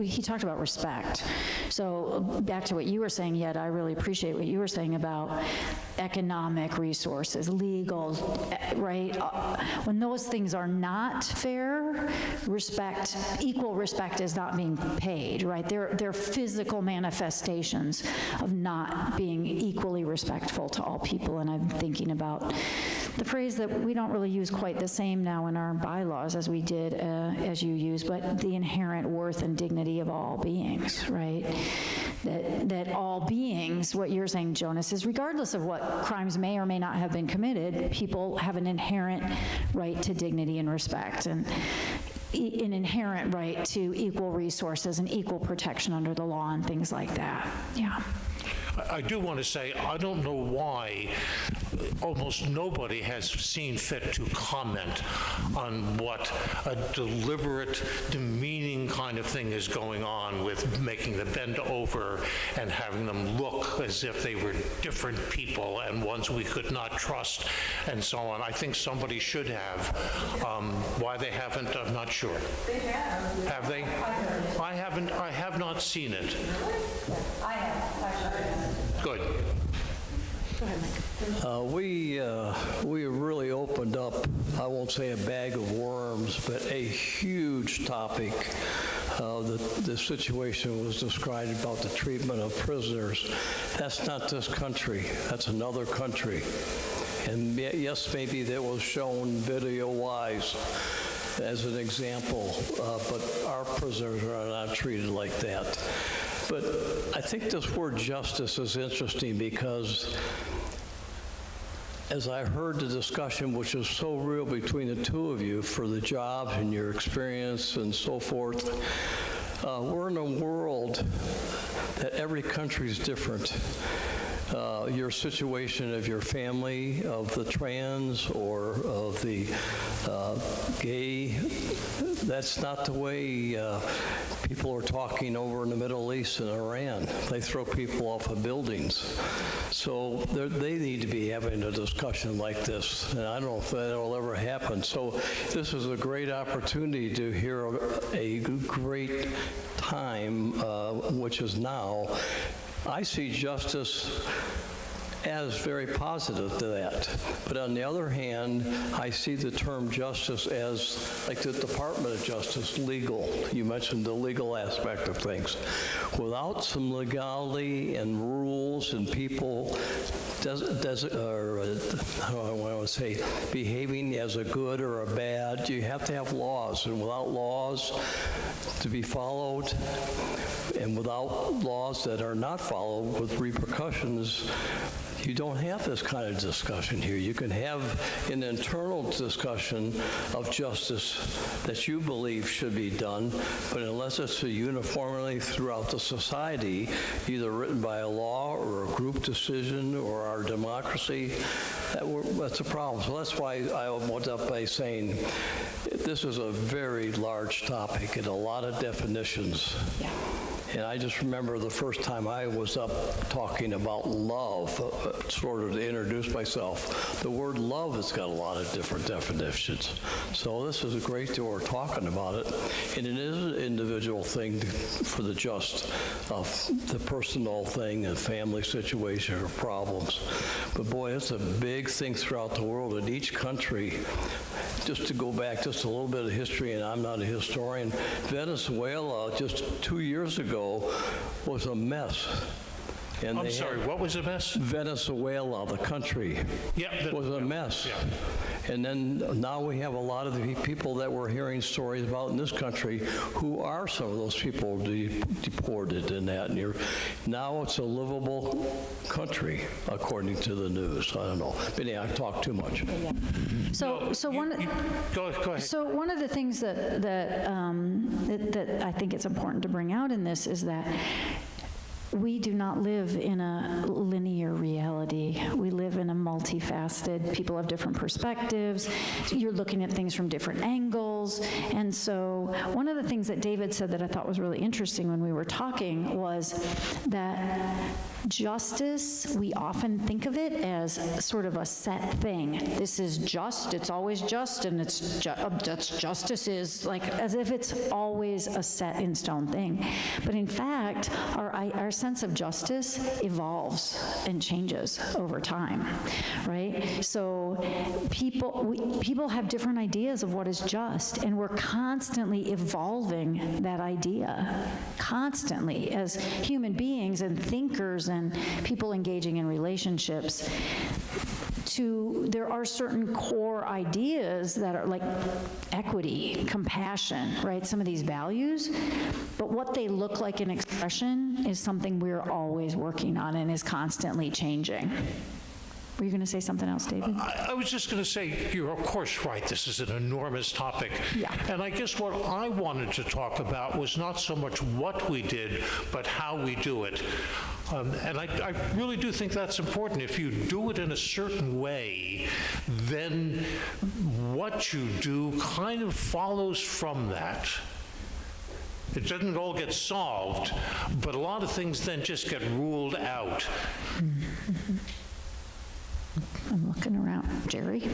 he talked about respect. So back to what you were saying, yet I really appreciate what you were saying about economic resources, legal, right? When those things are not fair, equal respect is not being paid, right? They're physical manifestations of not being equally respectful to all people. And I'm thinking about the phrase that we don't really use quite the same now in our bylaws as we did, as you use, but the inherent worth and dignity of all beings, right? That all beings, what you're saying, Jonas, is regardless of what crimes may or may not have been committed, people have an inherent right to dignity and respect, and an inherent right to equal resources and equal protection under the law and things like that. Yeah. I do want to say, I don't know why almost nobody has seen fit to comment on what a deliberate, demeaning kind of thing is going on with making them bend over and having them look as if they were different people and ones we could not trust and so on. I think somebody should have. Why they haven't, I'm not sure. They have. Have they? I haven't. I have not seen it. I have, actually. Good. We really opened up, I won't say a bag of worms, but a huge topic the situation was described about the treatment of prisoners. That's not this country. That's another country. And yes, maybe that was shown video-wise as an example, but our prisoners are not treated like that. But I think this word justice is interesting because as I heard the discussion, which is so real between the two of you for the jobs and your experience and so forth, we're in a world that every country is different. Your situation of your family, of the trans or of the gay, that's not the way people are talking over in the Middle East and Iran. They throw people off of buildings. So they need to be having a discussion like this, and I don't know if that'll ever happen. So this is a great opportunity to hear a great time, which is now. I see justice as very positive to that. But on the other hand, I see the term justice as, like the Department of Justice, legal. You mentioned the legal aspect of things. Without some legality and rules and people behaving as a good or a bad, you have to have laws. And without laws to be followed, and without laws that are not followed with repercussions, you don't have this kind of discussion here. You can have an internal discussion of justice that you believe should be done, but unless it's uniformly throughout the society, either written by a law or a group decision or our democracy, that's a problem. So that's why I went up by saying this is a very large topic and a lot of definitions. Yeah. And I just remember the first time I was up talking about love, sort of to introduce myself. The word love has got a lot of different definitions. So this is great that we're talking about it. And it is an individual thing for the just of the personal thing and family situation or problems. But boy, it's a big thing throughout the world in each country. Just to go back just a little bit of history, and I'm not a historian, Venezuela just 2 years ago was a mess. And I'm sorry, what was a mess? Venezuela, the country, was a mess. Yeah. And then now we have a lot of the people that we're hearing stories about in this country who are some of those people deported in that. And now it's a livable country, according to the news. I don't know. But yeah, I talk too much. Yeah. So Go ahead. So one of the things that I think it's important to bring out in this is that we do not live in a linear reality. We live in a multifaceted, people have different perspectives. You're looking at things from different angles. And so one of the things that David said that I thought was really interesting when we were talking was that justice, we often think of it as sort of a set thing. This is just, it's always just, and that's justice is like as if it's always a set in stone thing. But in fact, our sense of justice evolves and changes over time, right? So people have different ideas of what is just, and we're constantly evolving that idea, constantly, as human beings and thinkers and people engaging in relationships. There are certain core ideas that are like equity, compassion, right? Some of these values, but what they look like in expression is something we're always working on and is constantly changing. Were you going to say something else, David? I was just going to say, you're of course right, this is an enormous topic. Yeah. And I guess what I wanted to talk about was not so much what we did, but how we do it. And I really do think that's important. If you do it in a certain way, then what you do kind of follows from that. It doesn't all get solved, but a lot of things then just get ruled out. Mm-hmm. I'm looking around. Jerry?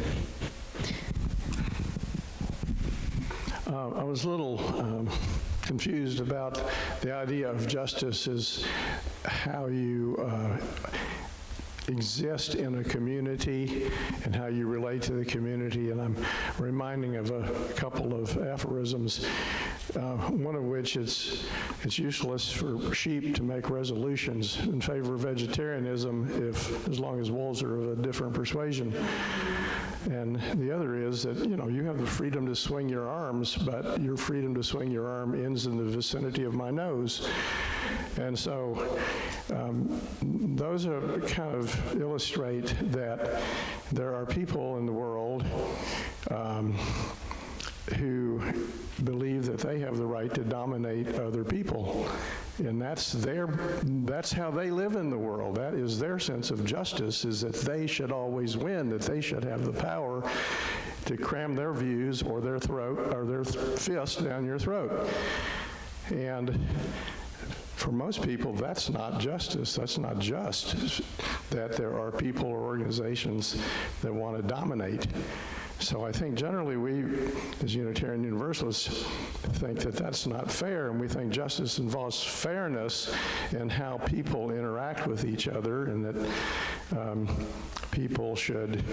I was a little confused about the idea of justice as how you exist in a community and how you relate to the community. And I'm reminding of a couple of aphorisms. one of which it's useless for sheep to make resolutions in favor of vegetarianism as long as wolves are of a different persuasion. And the other is that, you have the freedom to swing your arms, but your freedom to swing your arm ends in the vicinity of my nose. And so those are kind of illustrate that there are people in the world who believe that they have the right to dominate other people. And that's how they live in the world. That is their sense of justice, is that they should always win, that they should have the power to cram their views or their throat or their fist down your throat. And for most people, that's not justice. That's not just that there are people or organizations that want to dominate. So I think generally we, as Unitarian Universalists, think that that's not fair, and we think justice involves fairness in how people interact with each other, and that people should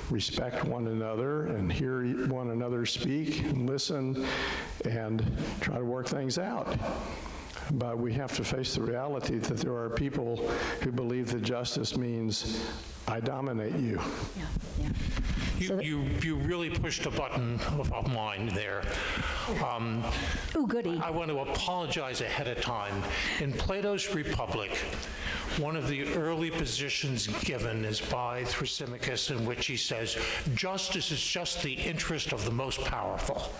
respect one another and hear one another speak and listen and try to work things out. But we have to face the reality that there are people who believe that justice means I dominate you. Yeah. You really pushed a button of mine there. Ooh, goody. I want to apologize ahead of time. In Plato's Republic, one of the early positions given is by Thrasymachus, in which he says, justice is just the interest of the most powerful.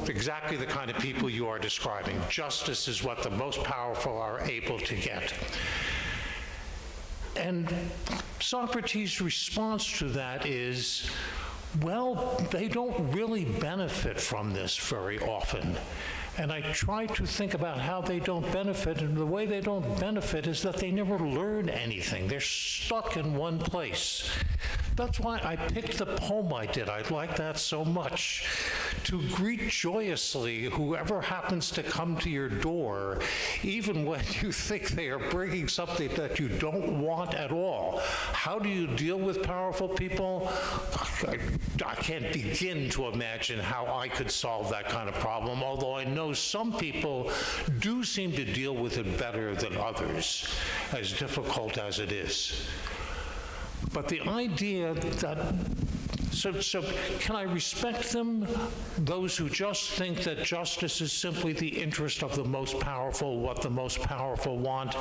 Exactly the kind of people you are describing. Justice is what the most powerful are able to get. And Socrates' response to that is, well, they don't really benefit from this very often. And I try to think about how they don't benefit, and the way they don't benefit is that they never learn anything. They're stuck in one place. That's why I picked the poem I did. I like that so much. To greet joyously whoever happens to come to your door, even when you think they are bringing something that you don't want at all. How do you deal with powerful people? I can't begin to imagine how I could solve that kind of problem, although I know some people do seem to deal with it better than others, as difficult as it is. But the idea that, so can I respect them, those who just think that justice is simply the interest of the most powerful, what the most powerful want?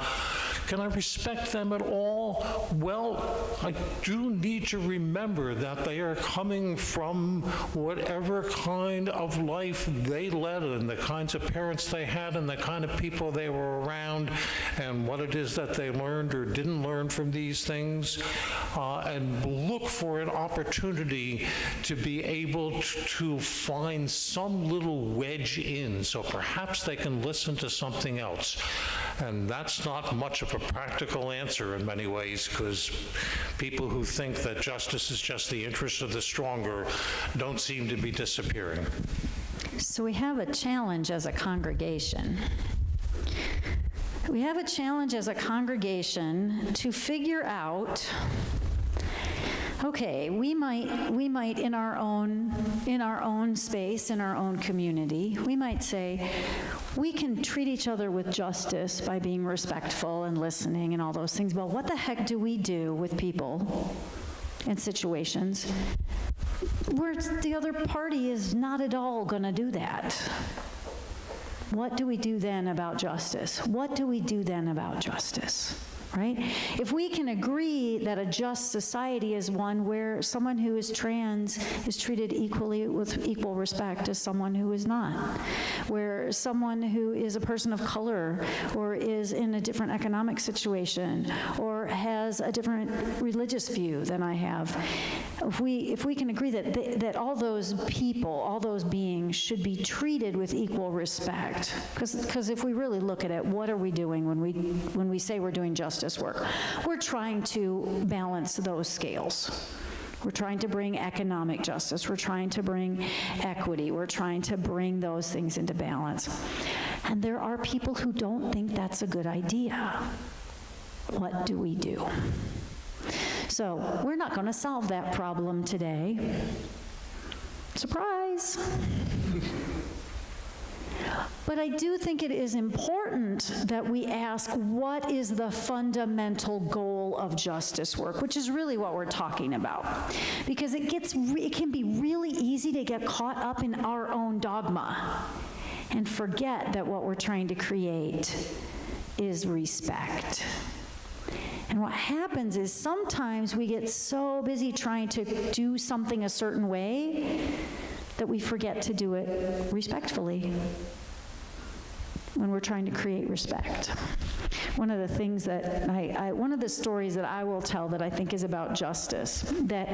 Can I respect them at all? Well, I do need to remember that they are coming from whatever kind of life they led and the kinds of parents they had and the kind of people they were around and what it is that they learned or didn't learn from these things, and look for an opportunity to be able to find some little wedge in, so perhaps they can listen to something else. And that's not much of a practical answer in many ways, because people who think that justice is just the interest of the stronger don't seem to be disappearing. So we have a challenge as a congregation. We have a challenge as a congregation to figure out, okay, we might in our own space, in our own community, we might say, we can treat each other with justice by being respectful and listening and all those things. But what the heck do we do with people in situations where the other party is not at all going to do that? What do we do then about justice? What do we do then about justice? Right? If we can agree that a just society is one where someone who is trans is treated equally with equal respect as someone who is not, where someone who is a person of color or is in a different economic situation or has a different religious view than I have, if we can agree that all those people, all those beings should be treated with equal respect, because if we really look at it, what are we doing when we say we're doing justice work? We're trying to balance those scales. We're trying to bring economic justice. We're trying to bring equity. We're trying to bring those things into balance. And there are people who don't think that's a good idea. What do we do? So we're not going to solve that problem today. Surprise! But I do think it is important that we ask, what is the fundamental goal of justice work, which is really what we're talking about. Because it can be really easy to get caught up in our own dogma and forget that what we're trying to create is respect. And what happens is sometimes we get so busy trying to do something a certain way that we forget to do it respectfully when we're trying to create respect. One of the things that one of the stories that I will tell that I think is about justice, that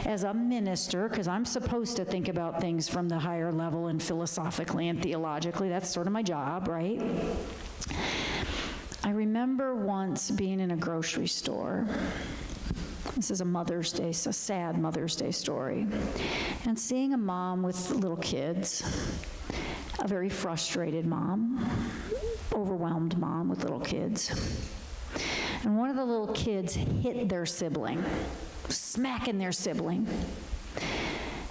as a minister, because I'm supposed to think about things from the higher level and philosophically and theologically, that's sort of my job, right? I remember once being in a grocery store. This is a Mother's Day, a sad Mother's Day story, and seeing a mom with little kids, a very frustrated mom, overwhelmed mom with little kids. And one of the little kids hit their sibling, smacking their sibling.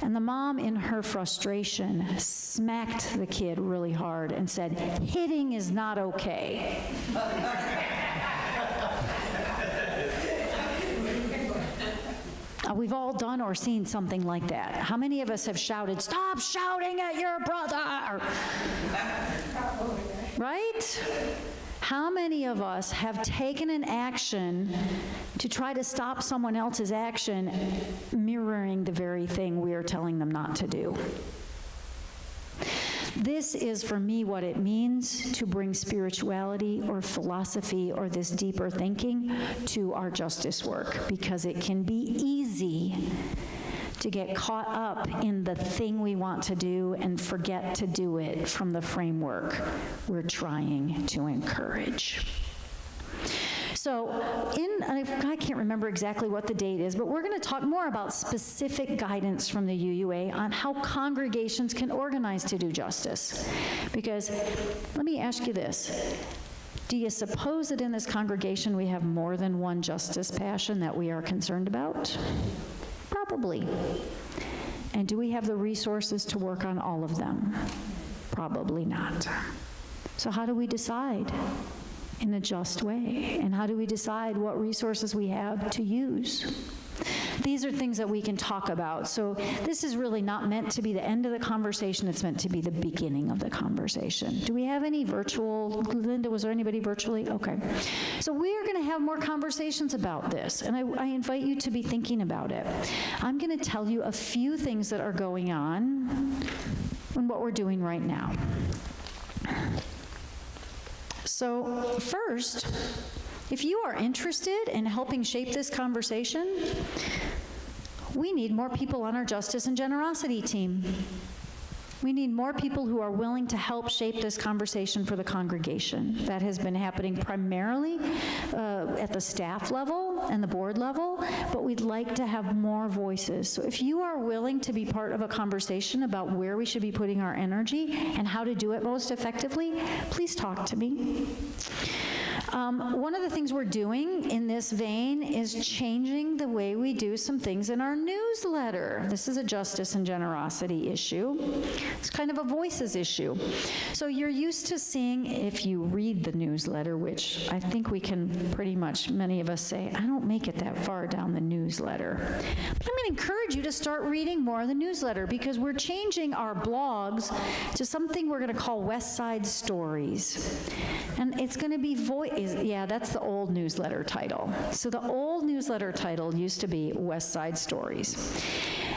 And the mom, in her frustration, smacked the kid really hard and said, "Hitting is not okay." We've all done or seen something like that. How many of us have shouted, "Stop shouting at your brother"? Right? How many of us have taken an action to try to stop someone else's action mirroring the very thing we are telling them not to do? This is, for me, what it means to bring spirituality or philosophy or this deeper thinking to our justice work, because it can be easy to get caught up in the thing we want to do and forget to do it from the framework we're trying to encourage. So I can't remember exactly what the date is, but we're going to talk more about specific guidance from the UUA on how congregations can organize to do justice. Because let me ask you this. Do you suppose that in this congregation we have more than one justice passion that we are concerned about? Probably. And do we have the resources to work on all of them? Probably not. So how do we decide in a just way? And how do we decide what resources we have to use? These are things that we can talk about. So this is really not meant to be the end of the conversation. It's meant to be the beginning of the conversation. Do we have any virtual? Linda, was there anybody virtually? Okay. So we are going to have more conversations about this, and I invite you to be thinking about it. I'm going to tell you a few things that are going on and what we're doing right now. So first, if you are interested in helping shape this conversation, we need more people on our justice and generosity team. We need more people who are willing to help shape this conversation for the congregation. That has been happening primarily at the staff level and the board level, but we'd like to have more voices. So if you are willing to be part of a conversation about where we should be putting our energy and how to do it most effectively, please talk to me. One of the things we're doing in this vein is changing the way we do some things in our newsletter. This is a justice and generosity issue. It's kind of a voices issue. So you're used to seeing, if you read the newsletter, which I think we can pretty much, many of us say, I don't make it that far down the newsletter. But I'm going to encourage you to start reading more of the newsletter, because we're changing our blogs to something we're going to call West Side Stories. And it's going to be yeah, that's the old newsletter title. So the old newsletter title used to be West Side Stories.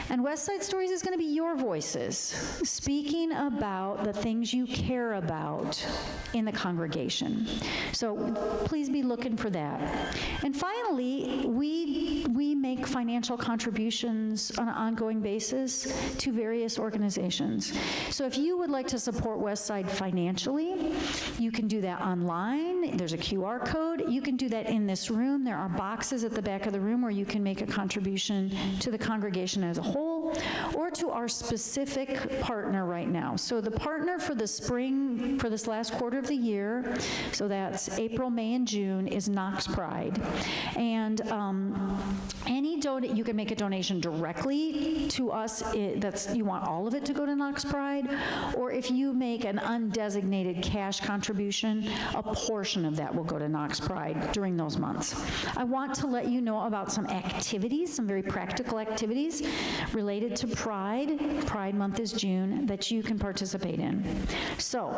And West Side Stories is going to be your voices, speaking about the things you care about in the congregation. So please be looking for that. And finally, we make financial contributions on an ongoing basis to various organizations. So if you would like to support West Side financially, you can do that online. There's a QR code. You can do that in this room. There are boxes at the back of the room where you can make a contribution to the congregation as a whole. or to our specific partner right now. So the partner for the spring, for this last quarter of the year, so that's April, May, and June, is Knox Pride. And you can make a donation directly to us. You want all of it to go to Knox Pride, or if you make an undesignated cash contribution, a portion of that will go to Knox Pride during those months. I want to let you know about some activities, some very practical activities related to Pride. Pride Month is June, that you can participate in. So,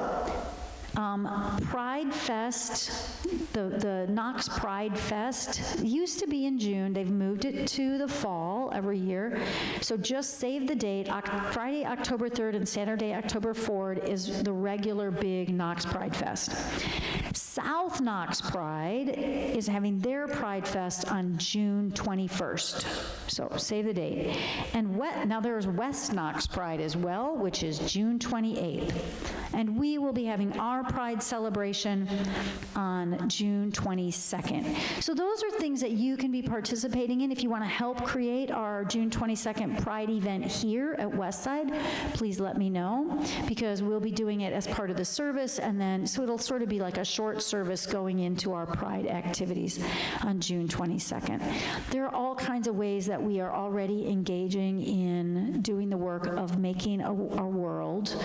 Pride Fest, the Knox Pride Fest used to be in June. They've moved it to the fall every year. So just save the date. Friday, October 3rd and Saturday, October 4th is the regular big Knox Pride Fest. South Knox Pride is having their Pride Fest on June 21st. So save the date. And now there's West Knox Pride as well, which is June 28th. And we will be having our Pride celebration on June 22nd. So those are things that you can be participating in. If you want to help create our June 22nd Pride event here at Westside, please let me know, because we'll be doing it as part of the service, and then, so it'll sort of be like a short service going into our Pride activities on June 22nd. There are all kinds of ways that we are already engaging in doing the work of making our world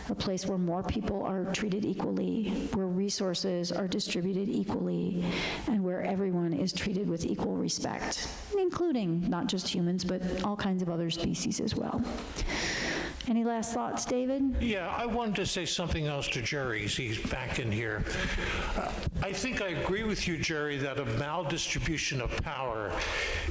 a place where more people are treated equally, where resources are distributed equally, and where everyone is treated with equal respect, including not just humans, but all kinds of other species as well. Any last thoughts, David? Yeah, I wanted to say something else to Jerry. He's back in here. I think I agree with you, Jerry, that a maldistribution of power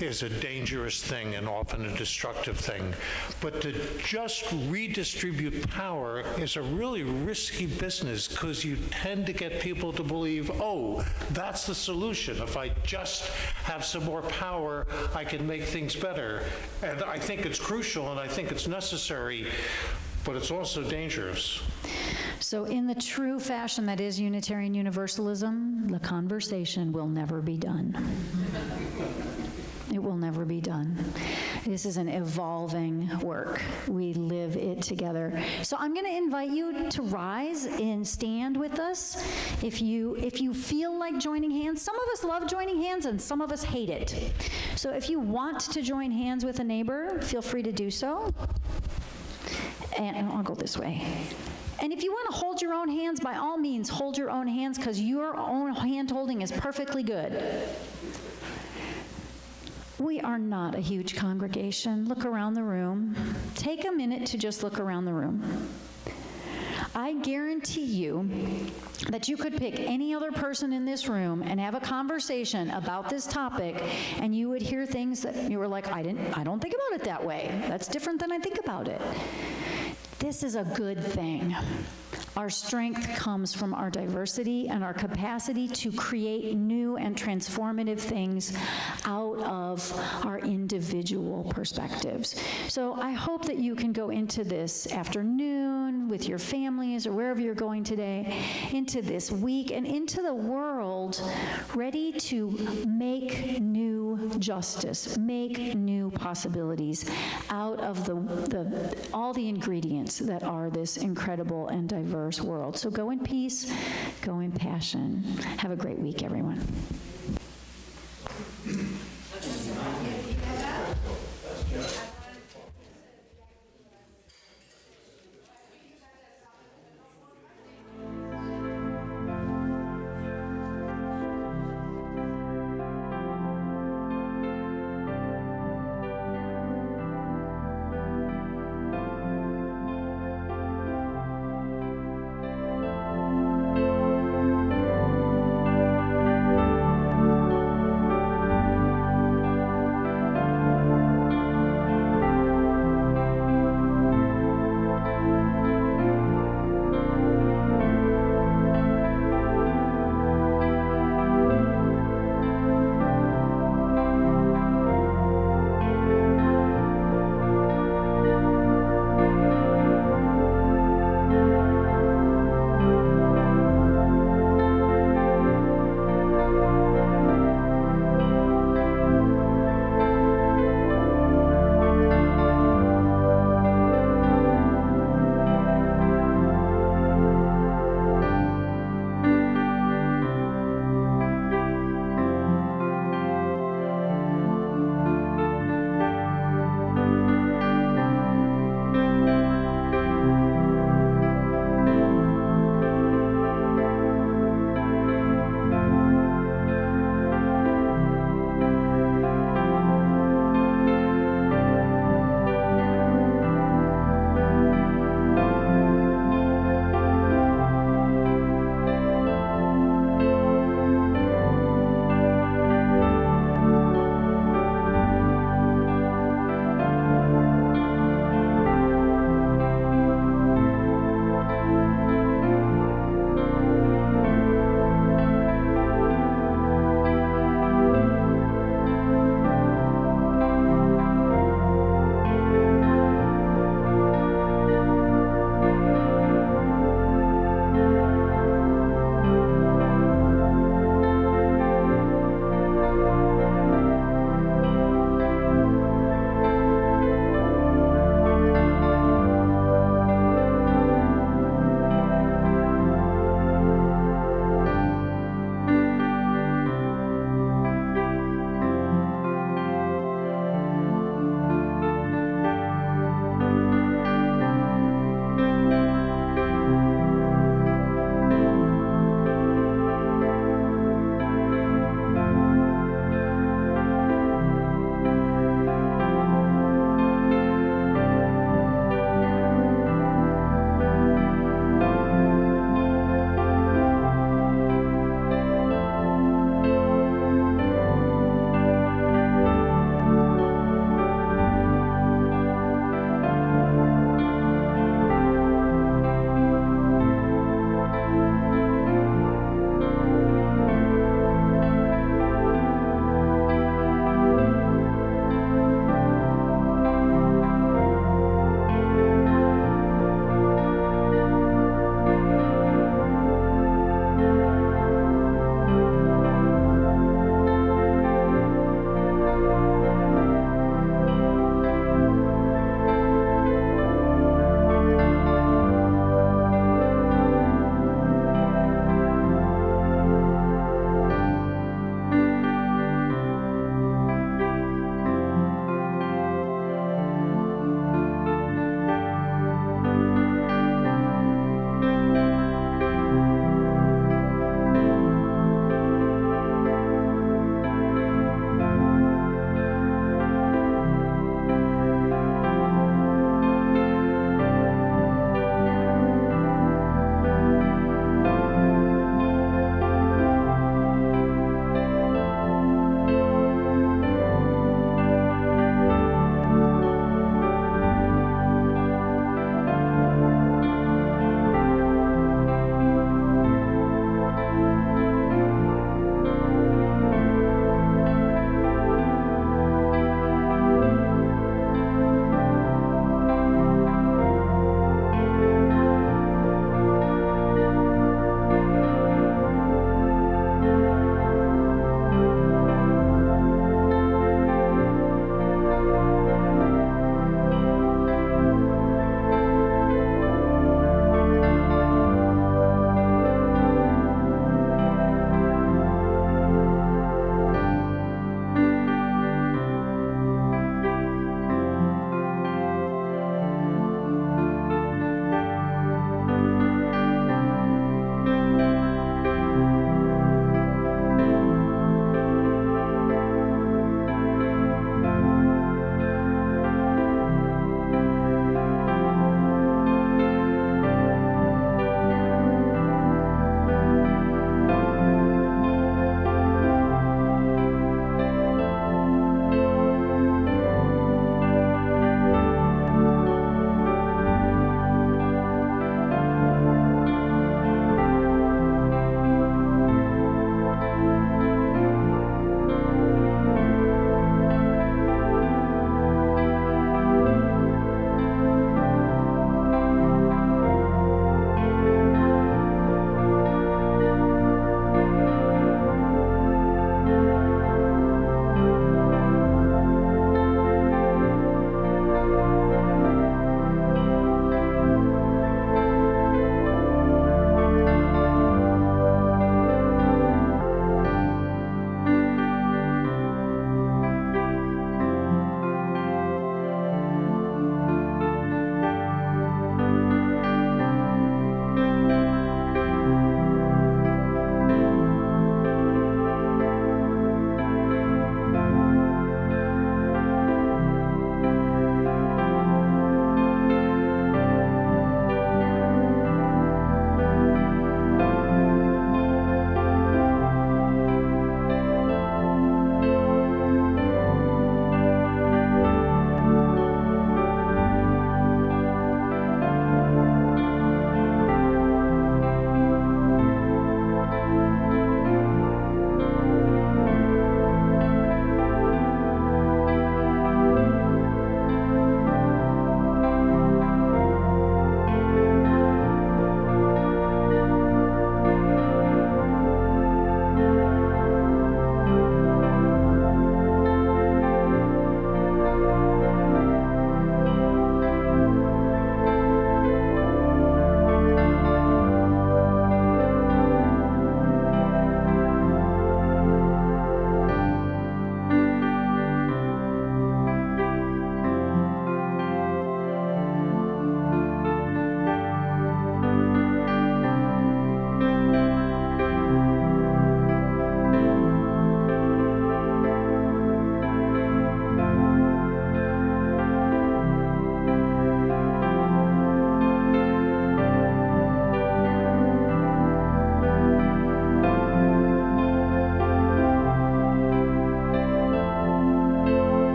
is a dangerous thing and often a destructive thing. But to just redistribute power is a really risky business, because you tend to get people to believe, oh, that's the solution. If I just have some more power, I can make things better. And I think it's crucial and I think it's necessary, but it's also dangerous. So in the true fashion that is Unitarian Universalism, the conversation will never be done. It will never be done. This is an evolving work. We live it together. So I'm going to invite you to rise and stand with us. If you feel like joining hands, some of us love joining hands and some of us hate it. So if you want to join hands with a neighbor, feel free to do so. And I'll go this way. And if you want to hold your own hands, by all means, hold your own hands, because your own hand holding is perfectly good. We are not a huge congregation. Look around the room. Take a minute to just look around the room. I guarantee you that you could pick any other person in this room and have a conversation about this topic, and you would hear things that you were like, I don't think about it that way. That's different than I think about it. This is a good thing. Our strength comes from our diversity and our capacity to create new and transformative things out of our individual perspectives. So I hope that you can go into this afternoon with your families or wherever you're going today, into this week and into the world, ready to make new justice, make new possibilities out of all the ingredients that are this incredible and diverse world. So go in peace, go in passion. Have a great week, everyone.